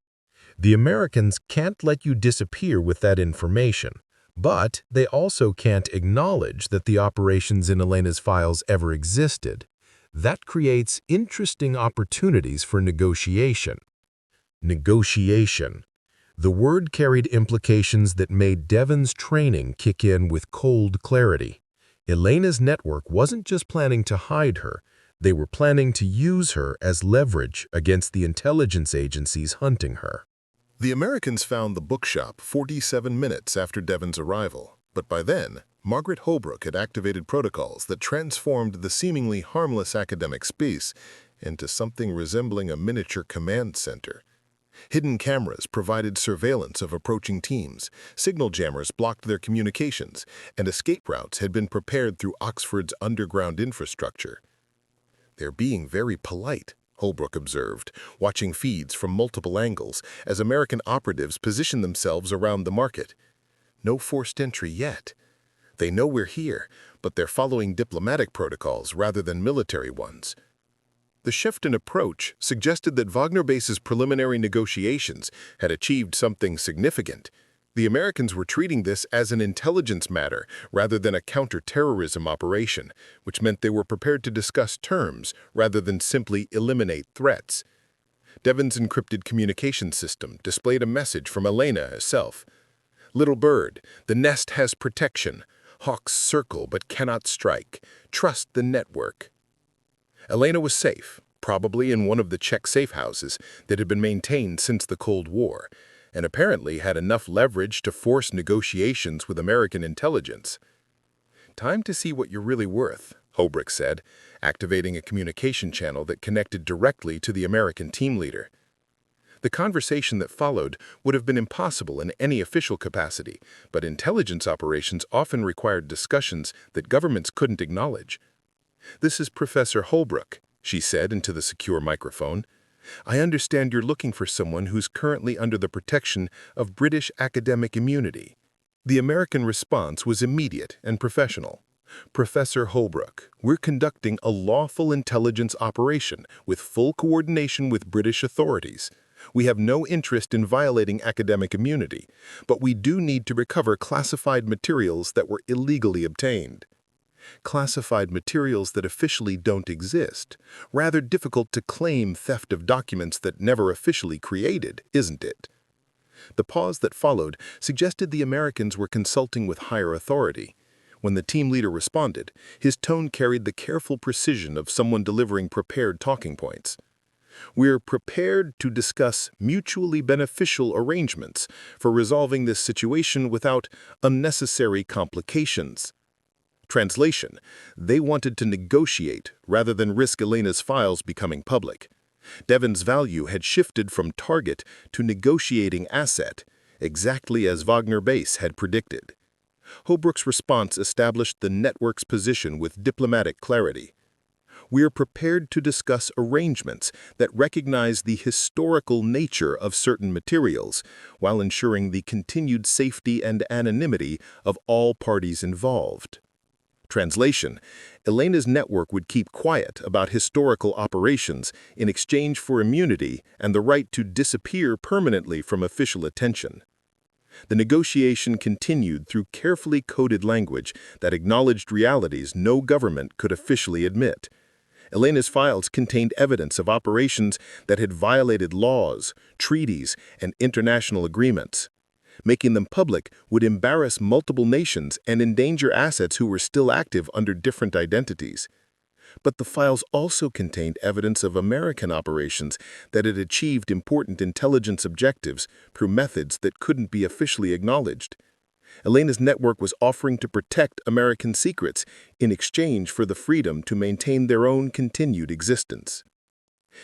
The Americans can't let you disappear with that information, but they also can't acknowledge that the operations in Elena's files ever existed. That creates interesting opportunities for negotiation. Negotiation. The word carried implications that made Devyn's training kick in with cold clarity. Elena's network wasn't just planning to hide her, they were planning to use her as leverage against the intelligence agencies hunting her. The Americans found the bookshop 47 minutes after Devyn's arrival, but by then, Margaret Holbrook had activated protocols that transformed the seemingly harmless academic space into something resembling a miniature command center. Hidden cameras provided surveillance of approaching teams, signal jammers blocked their communications, and escape routes had been prepared through Oxford's underground infrastructure. "They're being very polite," Holbrook observed, watching feeds from multiple angles as American operatives position themselves around the market. "No forced entry yet. They know we're here, but they're following diplomatic protocols rather than military ones." The shift in approach suggested that Wagner Base's preliminary negotiations had achieved something significant. The Americans were treating this as an intelligence matter rather than a counter-terrorism operation, which meant they were prepared to discuss terms rather than simply eliminate threats. Devyn's encrypted communication system displayed a message from Elena herself. "Little bird, the nest has protection. Hawks circle but cannot strike. Trust the network." Elena was safe, probably in one of the Czech safe houses that had been maintained since the Cold War, and apparently had enough leverage to force negotiations with American intelligence. "Time to see what you're really worth," Holbrook said, activating a communication channel that connected directly to the American team leader. The conversation that followed would have been impossible in any official capacity, but intelligence operations often required discussions that governments couldn't acknowledge. "This is Professor Holbrook," she said into the secure microphone. "I understand you're looking for someone who's currently under the protection of British academic immunity." The American response was immediate and professional. "Professor Holbrook, we're conducting a lawful intelligence operation with full coordination with British authorities. We have no interest in violating academic immunity, but we do need to recover classified materials that were illegally obtained." Classified materials that officially don't exist. Rather difficult to claim theft of documents that never officially created, isn't it? The pause that followed suggested the Americans were consulting with higher authority. When the team leader responded, his tone carried the careful precision of someone delivering prepared talking points. "We're prepared to discuss mutually beneficial arrangements for resolving this situation without unnecessary complications." Translation: they wanted to negotiate rather than risk Elena's files becoming public. Devyn's value had shifted from target to negotiating asset, exactly as Wagner Base had predicted. Holbrook's response established the network's position with diplomatic clarity. "We are prepared to discuss arrangements that recognize the historical nature of certain materials, while ensuring the continued safety and anonymity of all parties involved." Translation: Elena's network would keep quiet about historical operations in exchange for immunity and the right to disappear permanently from official attention. The negotiation continued through carefully coded language that acknowledged realities no government could officially admit. Elena's files contained evidence of operations that had violated laws, treaties, and international agreements. Making them public would embarrass multiple nations and endanger assets who were still active under different identities. But the files also contained evidence of American operations that had achieved important intelligence objectives through methods that couldn't be officially acknowledged. Elena's network was offering to protect American secrets in exchange for the freedom to maintain their own continued existence.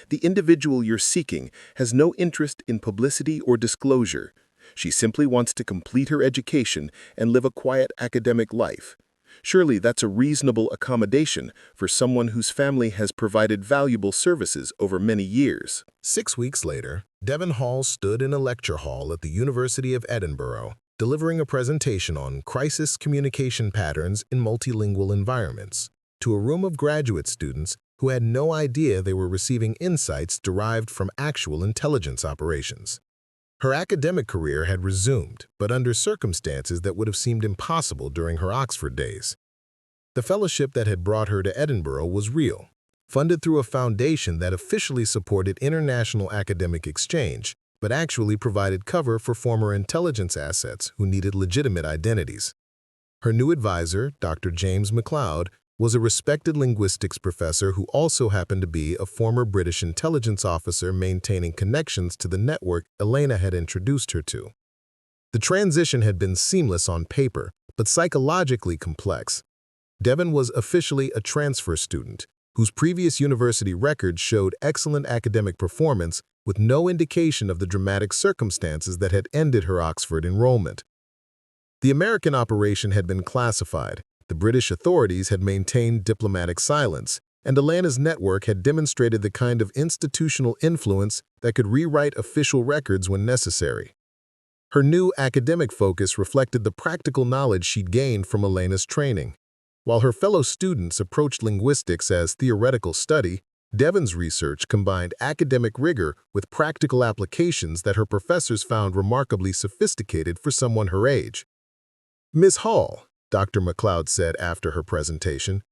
"The individual you're seeking has no interest in publicity or disclosure. She simply wants to complete her education and live a quiet academic life. Surely that's a reasonable accommodation for someone whose family has provided valuable services over many years." 6 weeks later, Devyn Hall stood in a lecture hall at the University of Edinburgh, delivering a presentation on crisis communication patterns in multilingual environments to a room of graduate students who had no idea they were receiving insights derived from actual intelligence operations. Her academic career had resumed, but under circumstances that would have seemed impossible during her Oxford days. The fellowship that had brought her to Edinburgh was real, funded through a foundation that officially supported international academic exchange, but actually provided cover for former intelligence assets who needed legitimate identities. Her new advisor, Dr. James MacLeod, was a respected linguistics professor who also happened to be a former British intelligence officer maintaining connections to the network Elena had introduced her to. The transition had been seamless on paper, but psychologically complex. Devyn was officially a transfer student, whose previous university records showed excellent academic performance with no indication of the dramatic circumstances that had ended her Oxford enrollment. The American operation had been classified, the British authorities had maintained diplomatic silence, and Elena's network had demonstrated the kind of institutional influence that could rewrite official records when necessary. Her new academic focus reflected the practical knowledge she'd gained from Elena's training. While her fellow students approached linguistics as theoretical study, Devyn's research combined academic rigor with practical applications that her professors found remarkably sophisticated for someone her age. "Ms. Hall," Dr. McLeod said after her presentation,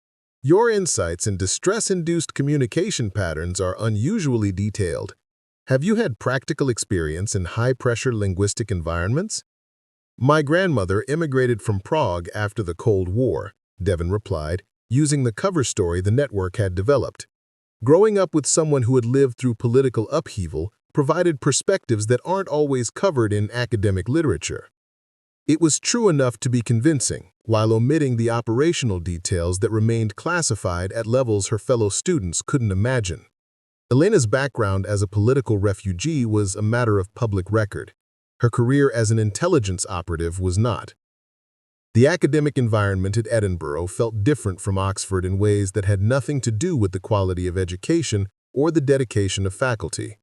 "your insights in distress-induced communication patterns are unusually detailed. Have you had practical experience in high-pressure linguistic environments?" "My grandmother immigrated from Prague after the Cold War," Devyn replied, using the cover story the network had developed. "Growing up with someone who had lived through political upheaval provided perspectives that aren't always covered in academic literature." It was true enough to be convincing, while omitting the operational details that remained classified at levels her fellow students couldn't imagine. Elena's background as a political refugee was a matter of public record. Her career as an intelligence operative was not. The academic environment at Edinburgh felt different from Oxford in ways that had nothing to do with the quality of education or the dedication of faculty.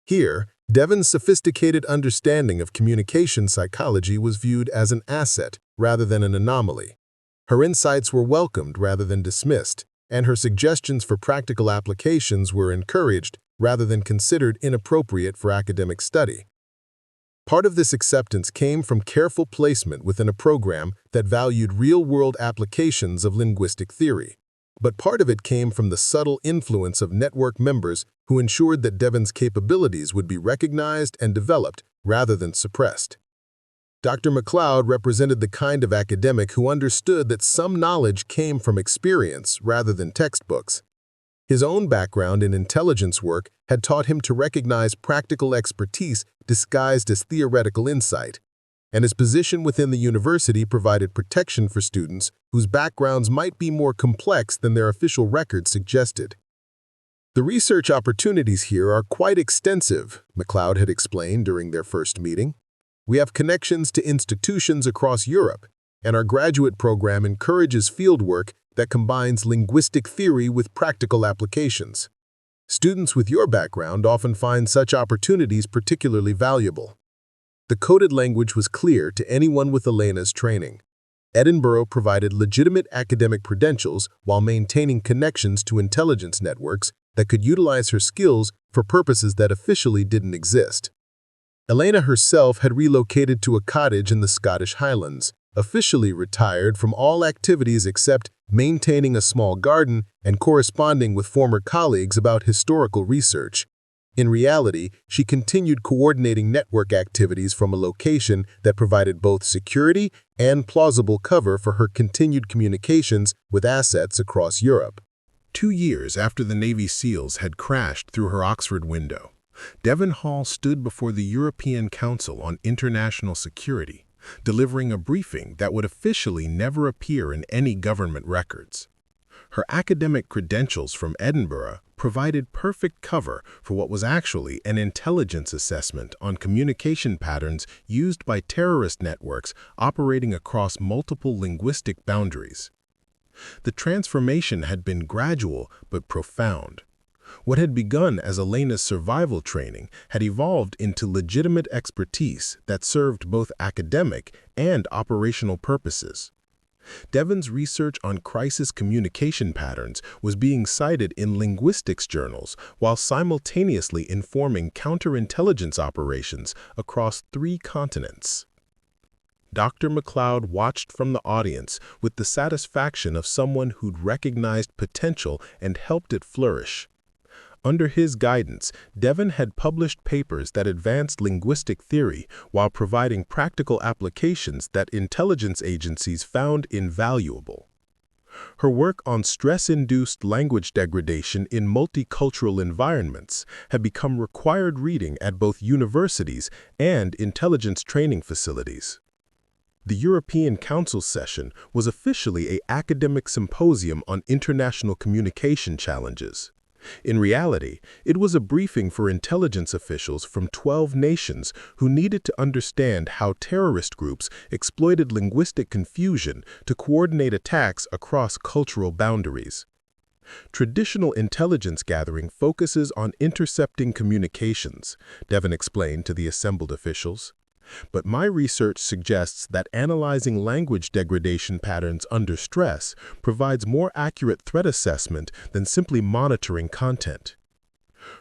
Here, Devyn's sophisticated understanding of communication psychology was viewed as an asset rather than an anomaly. Her insights were welcomed rather than dismissed, and her suggestions for practical applications were encouraged rather than considered inappropriate for academic study. Part of this acceptance came from careful placement within a program that valued real-world applications of linguistic theory. But part of it came from the subtle influence of network members who ensured that Devyn's capabilities would be recognized and developed rather than suppressed. Dr. McLeod represented the kind of academic who understood that some knowledge came from experience rather than textbooks. His own background in intelligence work had taught him to recognize practical expertise disguised as theoretical insight, and his position within the university provided protection for students whose backgrounds might be more complex than their official records suggested. "The research opportunities here are quite extensive," McLeod had explained during their first meeting. "We have connections to institutions across Europe, and our graduate program encourages fieldwork that combines linguistic theory with practical applications. Students with your background often find such opportunities particularly valuable." The coded language was clear to anyone with Elena's training. Edinburgh provided legitimate academic credentials while maintaining connections to intelligence networks that could utilize her skills for purposes that officially didn't exist. Elena herself had relocated to a cottage in the Scottish Highlands, officially retired from all activities except maintaining a small garden and corresponding with former colleagues about historical research. In reality, she continued coordinating network activities from a location that provided both security and plausible cover for her continued communications with assets across Europe. 2 years after the Navy SEALs had crashed through her Oxford window, Devyn Hall stood before the European Council on International Security, delivering a briefing that would officially never appear in any government records. Her academic credentials from Edinburgh provided perfect cover for what was actually an intelligence assessment on communication patterns used by terrorist networks operating across multiple linguistic boundaries. The transformation had been gradual but profound. What had begun as Elena's survival training had evolved into legitimate expertise that served both academic and operational purposes. Devyn's research on crisis communication patterns was being cited in linguistics journals while simultaneously informing counterintelligence operations across 3 continents. Dr. McLeod watched from the audience with the satisfaction of someone who'd recognized potential and helped it flourish. Under his guidance, Devyn had published papers that advanced linguistic theory while providing practical applications that intelligence agencies found invaluable. Her work on stress-induced language degradation in multicultural environments had become required reading at both universities and intelligence training facilities. The European Council session was officially an academic symposium on international communication challenges. In reality, it was a briefing for intelligence officials from 12 nations who needed to understand how terrorist groups exploited linguistic confusion to coordinate attacks across cultural boundaries. Traditional intelligence gathering focuses on intercepting communications, Devyn explained to the assembled officials. But my research suggests that analyzing language degradation patterns under stress provides more accurate threat assessment than simply monitoring content.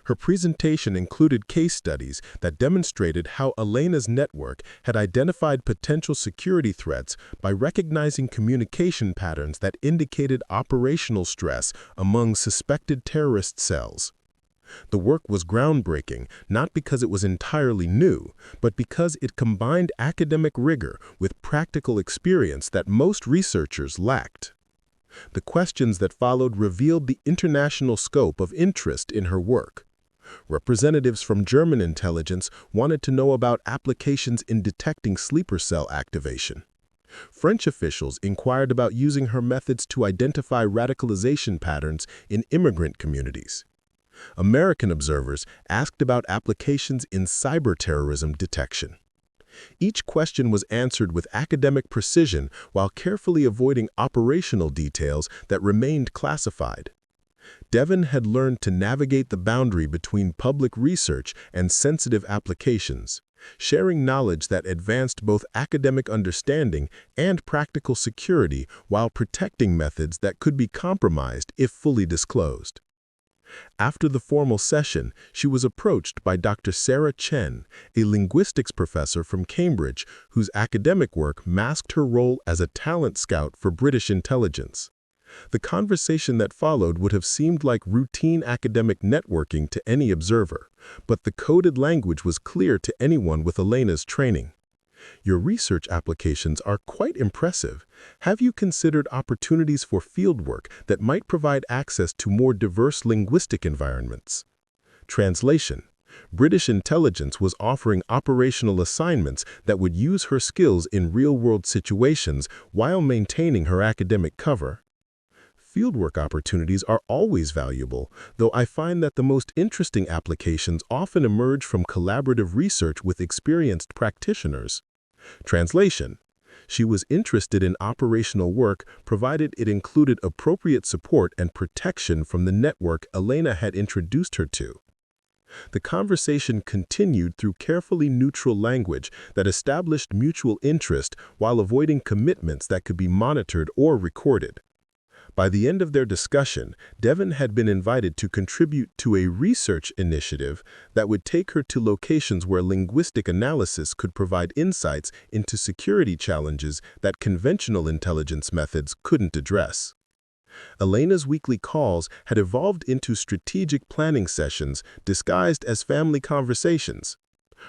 Her presentation included case studies that demonstrated how Elena's network had identified potential security threats by recognizing communication patterns that indicated operational stress among suspected terrorist cells. The work was groundbreaking, not because it was entirely new, but because it combined academic rigor with practical experience that most researchers lacked. The questions that followed revealed the international scope of interest in her work. Representatives from German intelligence wanted to know about applications in detecting sleeper cell activation. French officials inquired about using her methods to identify radicalization patterns in immigrant communities. American observers asked about applications in cyberterrorism detection. Each question was answered with academic precision while carefully avoiding operational details that remained classified. Devyn had learned to navigate the boundary between public research and sensitive applications, sharing knowledge that advanced both academic understanding and practical security while protecting methods that could be compromised if fully disclosed. After the formal session, she was approached by Dr. Sarah Chen, a linguistics professor from Cambridge whose academic work masked her role as a talent scout for British intelligence. The conversation that followed would have seemed like routine academic networking to any observer, but the coded language was clear to anyone with Elena's training. Your research applications are quite impressive. Have you considered opportunities for fieldwork that might provide access to more diverse linguistic environments? Translation. British intelligence was offering operational assignments that would use her skills in real-world situations while maintaining her academic cover. Fieldwork opportunities are always valuable, though I find that the most interesting applications often emerge from collaborative research with experienced practitioners. Translation. She was interested in operational work provided it included appropriate support and protection from the network Elena had introduced her to. The conversation continued through carefully neutral language that established mutual interest while avoiding commitments that could be monitored or recorded. By the end of their discussion, Devyn had been invited to contribute to a research initiative that would take her to locations where linguistic analysis could provide insights into security challenges that conventional intelligence methods couldn't address. Elena's weekly calls had evolved into strategic planning sessions disguised as family conversations.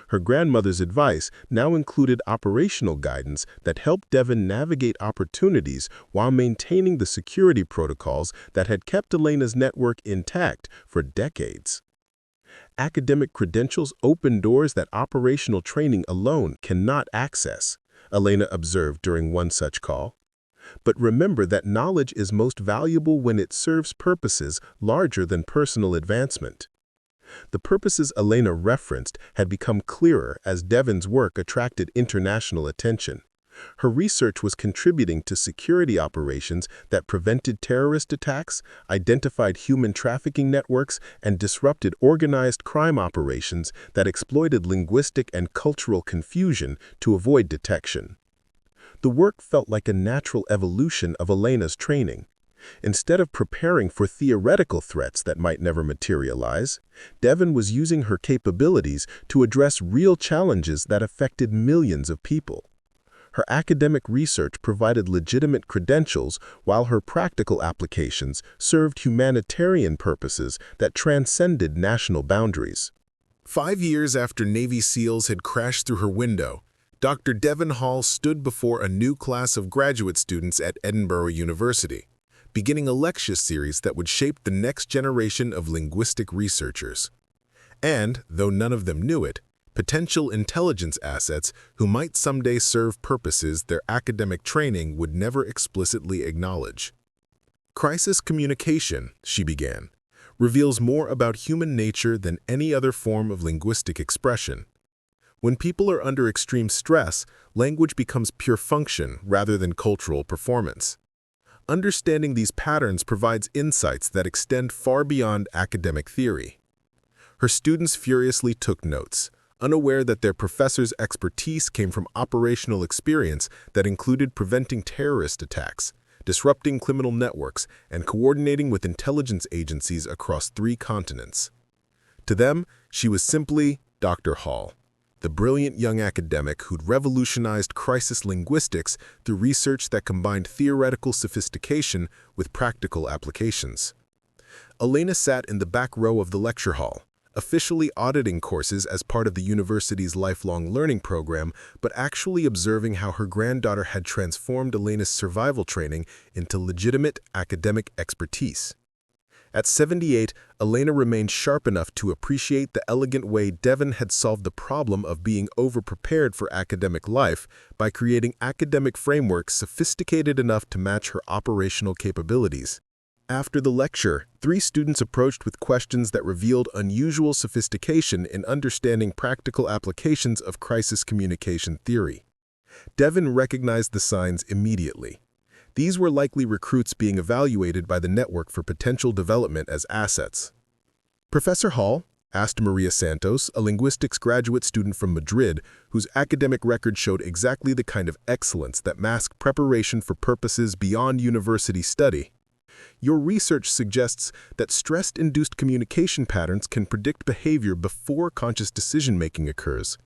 Her grandmother's advice now included operational guidance that helped Devyn navigate opportunities while maintaining the security protocols that had kept Elena's network intact for decades. Academic credentials open doors that operational training alone cannot access, Elena observed during one such call. But remember that knowledge is most valuable when it serves purposes larger than personal advancement. The purposes Elena referenced had become clearer as Devyn's work attracted international attention. Her research was contributing to security operations that prevented terrorist attacks, identified human trafficking networks, and disrupted organized crime operations that exploited linguistic and cultural confusion to avoid detection. The work felt like a natural evolution of Elena's training. Instead of preparing for theoretical threats that might never materialize, Devyn was using her capabilities to address real challenges that affected millions of people. Her academic research provided legitimate credentials, while her practical applications served humanitarian purposes that transcended national boundaries. 5 years after Navy SEALs had crashed through her window, Dr. Devyn Hall stood before a new class of graduate students at Edinburgh University, beginning a lecture series that would shape the next generation of linguistic researchers. And, though none of them knew it, potential intelligence assets who might someday serve purposes their academic training would never explicitly acknowledge. Crisis communication, she began, reveals more about human nature than any other form of linguistic expression. When people are under extreme stress, language becomes pure function rather than cultural performance. Understanding these patterns provides insights that extend far beyond academic theory. Her students furiously took notes, unaware that their professor's expertise came from operational experience that included preventing terrorist attacks, disrupting criminal networks, and coordinating with intelligence agencies across 3 continents. To them, she was simply Dr. Hall, the brilliant young academic who'd revolutionized crisis linguistics through research that combined theoretical sophistication with practical applications. Elena sat in the back row of the lecture hall, officially auditing courses as part of the university's lifelong learning program, but actually observing how her granddaughter had transformed Elena's survival training into legitimate academic expertise. At 78, Elena remained sharp enough to appreciate the elegant way Devyn had solved the problem of being overprepared for academic life by creating academic frameworks sophisticated enough to match her operational capabilities. After the lecture, 3 students approached with questions that revealed unusual sophistication in understanding practical applications of crisis communication theory. Devyn recognized the signs immediately. These were likely recruits being evaluated by the network for potential development as assets. "Professor Hall," asked Maria Santos, a linguistics graduate student from Madrid, whose academic record showed exactly the kind of excellence that masked preparation for purposes beyond university study. "Your research suggests that stress-induced communication patterns can predict behavior before conscious decision-making occurs.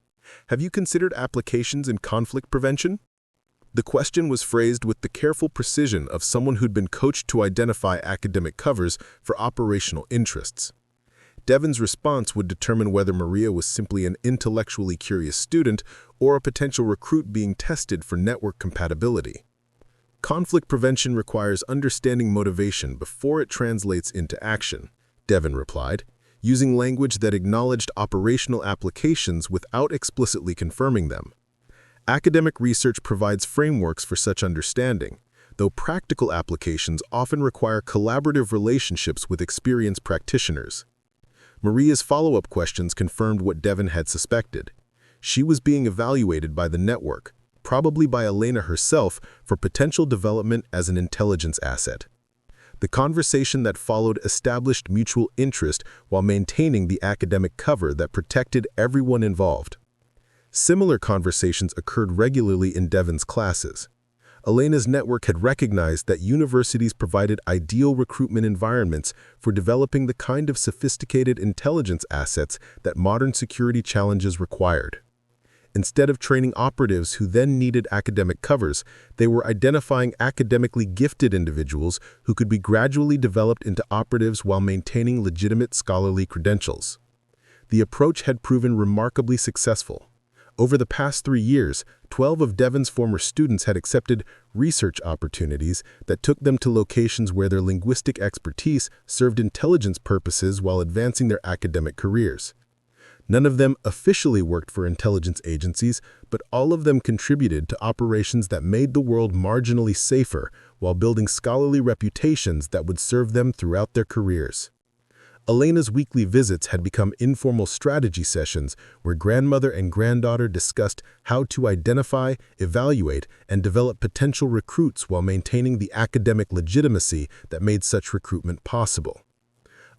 Have you considered applications in conflict prevention?" The question was phrased with the careful precision of someone who'd been coached to identify academic covers for operational interests. Devyn's response would determine whether Maria was simply an intellectually curious student or a potential recruit being tested for network compatibility. "Conflict prevention requires understanding motivation before it translates into action," Devyn replied, using language that acknowledged operational applications without explicitly confirming them. Academic research provides frameworks for such understanding, though practical applications often require collaborative relationships with experienced practitioners. Maria's follow-up questions confirmed what Devyn had suspected. She was being evaluated by the network, probably by Elena herself, for potential development as an intelligence asset. The conversation that followed established mutual interest while maintaining the academic cover that protected everyone involved. Similar conversations occurred regularly in Devyn's classes. Elena's network had recognized that universities provided ideal recruitment environments for developing the kind of sophisticated intelligence assets that modern security challenges required. Instead of training operatives who then needed academic covers, they were identifying academically gifted individuals who could be gradually developed into operatives while maintaining legitimate scholarly credentials. The approach had proven remarkably successful. Over the past 3 years, 12 of Devyn's former students had accepted research opportunities that took them to locations where their linguistic expertise served intelligence purposes while advancing their academic careers. None of them officially worked for intelligence agencies, but all of them contributed to operations that made the world marginally safer while building scholarly reputations that would serve them throughout their careers. Elena's weekly visits had become informal strategy sessions where grandmother and granddaughter discussed how to identify, evaluate, and develop potential recruits while maintaining the academic legitimacy that made such recruitment possible.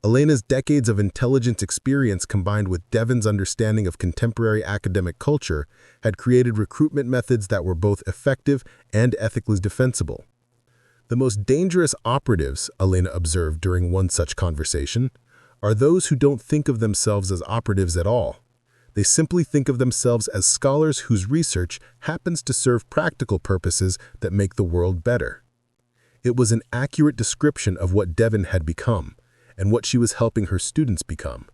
Elena's decades of intelligence experience combined with Devyn's understanding of contemporary academic culture had created recruitment methods that were both effective and ethically defensible. "The most dangerous operatives," Elena observed during one such conversation, "are those who don't think of themselves as operatives at all. They simply think of themselves as scholars whose research happens to serve practical purposes that make the world better." It was an accurate description of what Devyn had become, and what she was helping her students become.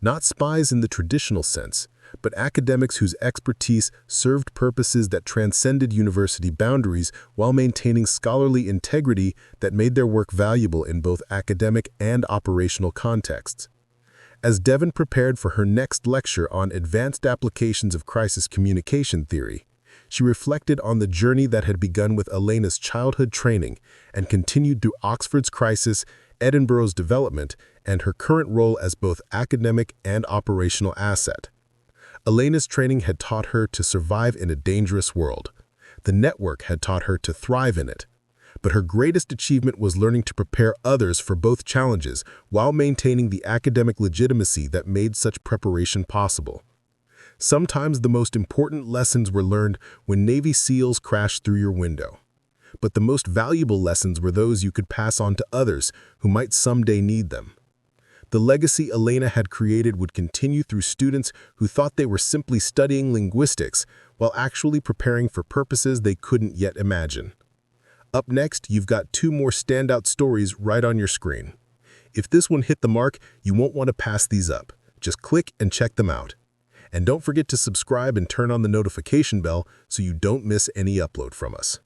Not spies in the traditional sense, but academics whose expertise served purposes that transcended university boundaries while maintaining scholarly integrity that made their work valuable in both academic and operational contexts. As Devyn prepared for her next lecture on advanced applications of crisis communication theory, she reflected on the journey that had begun with Elena's childhood training and continued through Oxford's crisis, Edinburgh's development, and her current role as both academic and operational asset. Elena's training had taught her to survive in a dangerous world. The network had taught her to thrive in it. But her greatest achievement was learning to prepare others for both challenges while maintaining the academic legitimacy that made such preparation possible. Sometimes the most important lessons were learned when Navy SEALs crashed through your window. But the most valuable lessons were those you could pass on to others who might someday need them. The legacy Elena had created would continue through students who thought they were simply studying linguistics while actually preparing for purposes they couldn't yet imagine. Up next, you've got 2 more standout stories right on your screen. If this one hit the mark, you won't want to pass these up. Just click and check them out. And don't forget to subscribe and turn on the notification bell so you don't miss any upload from us.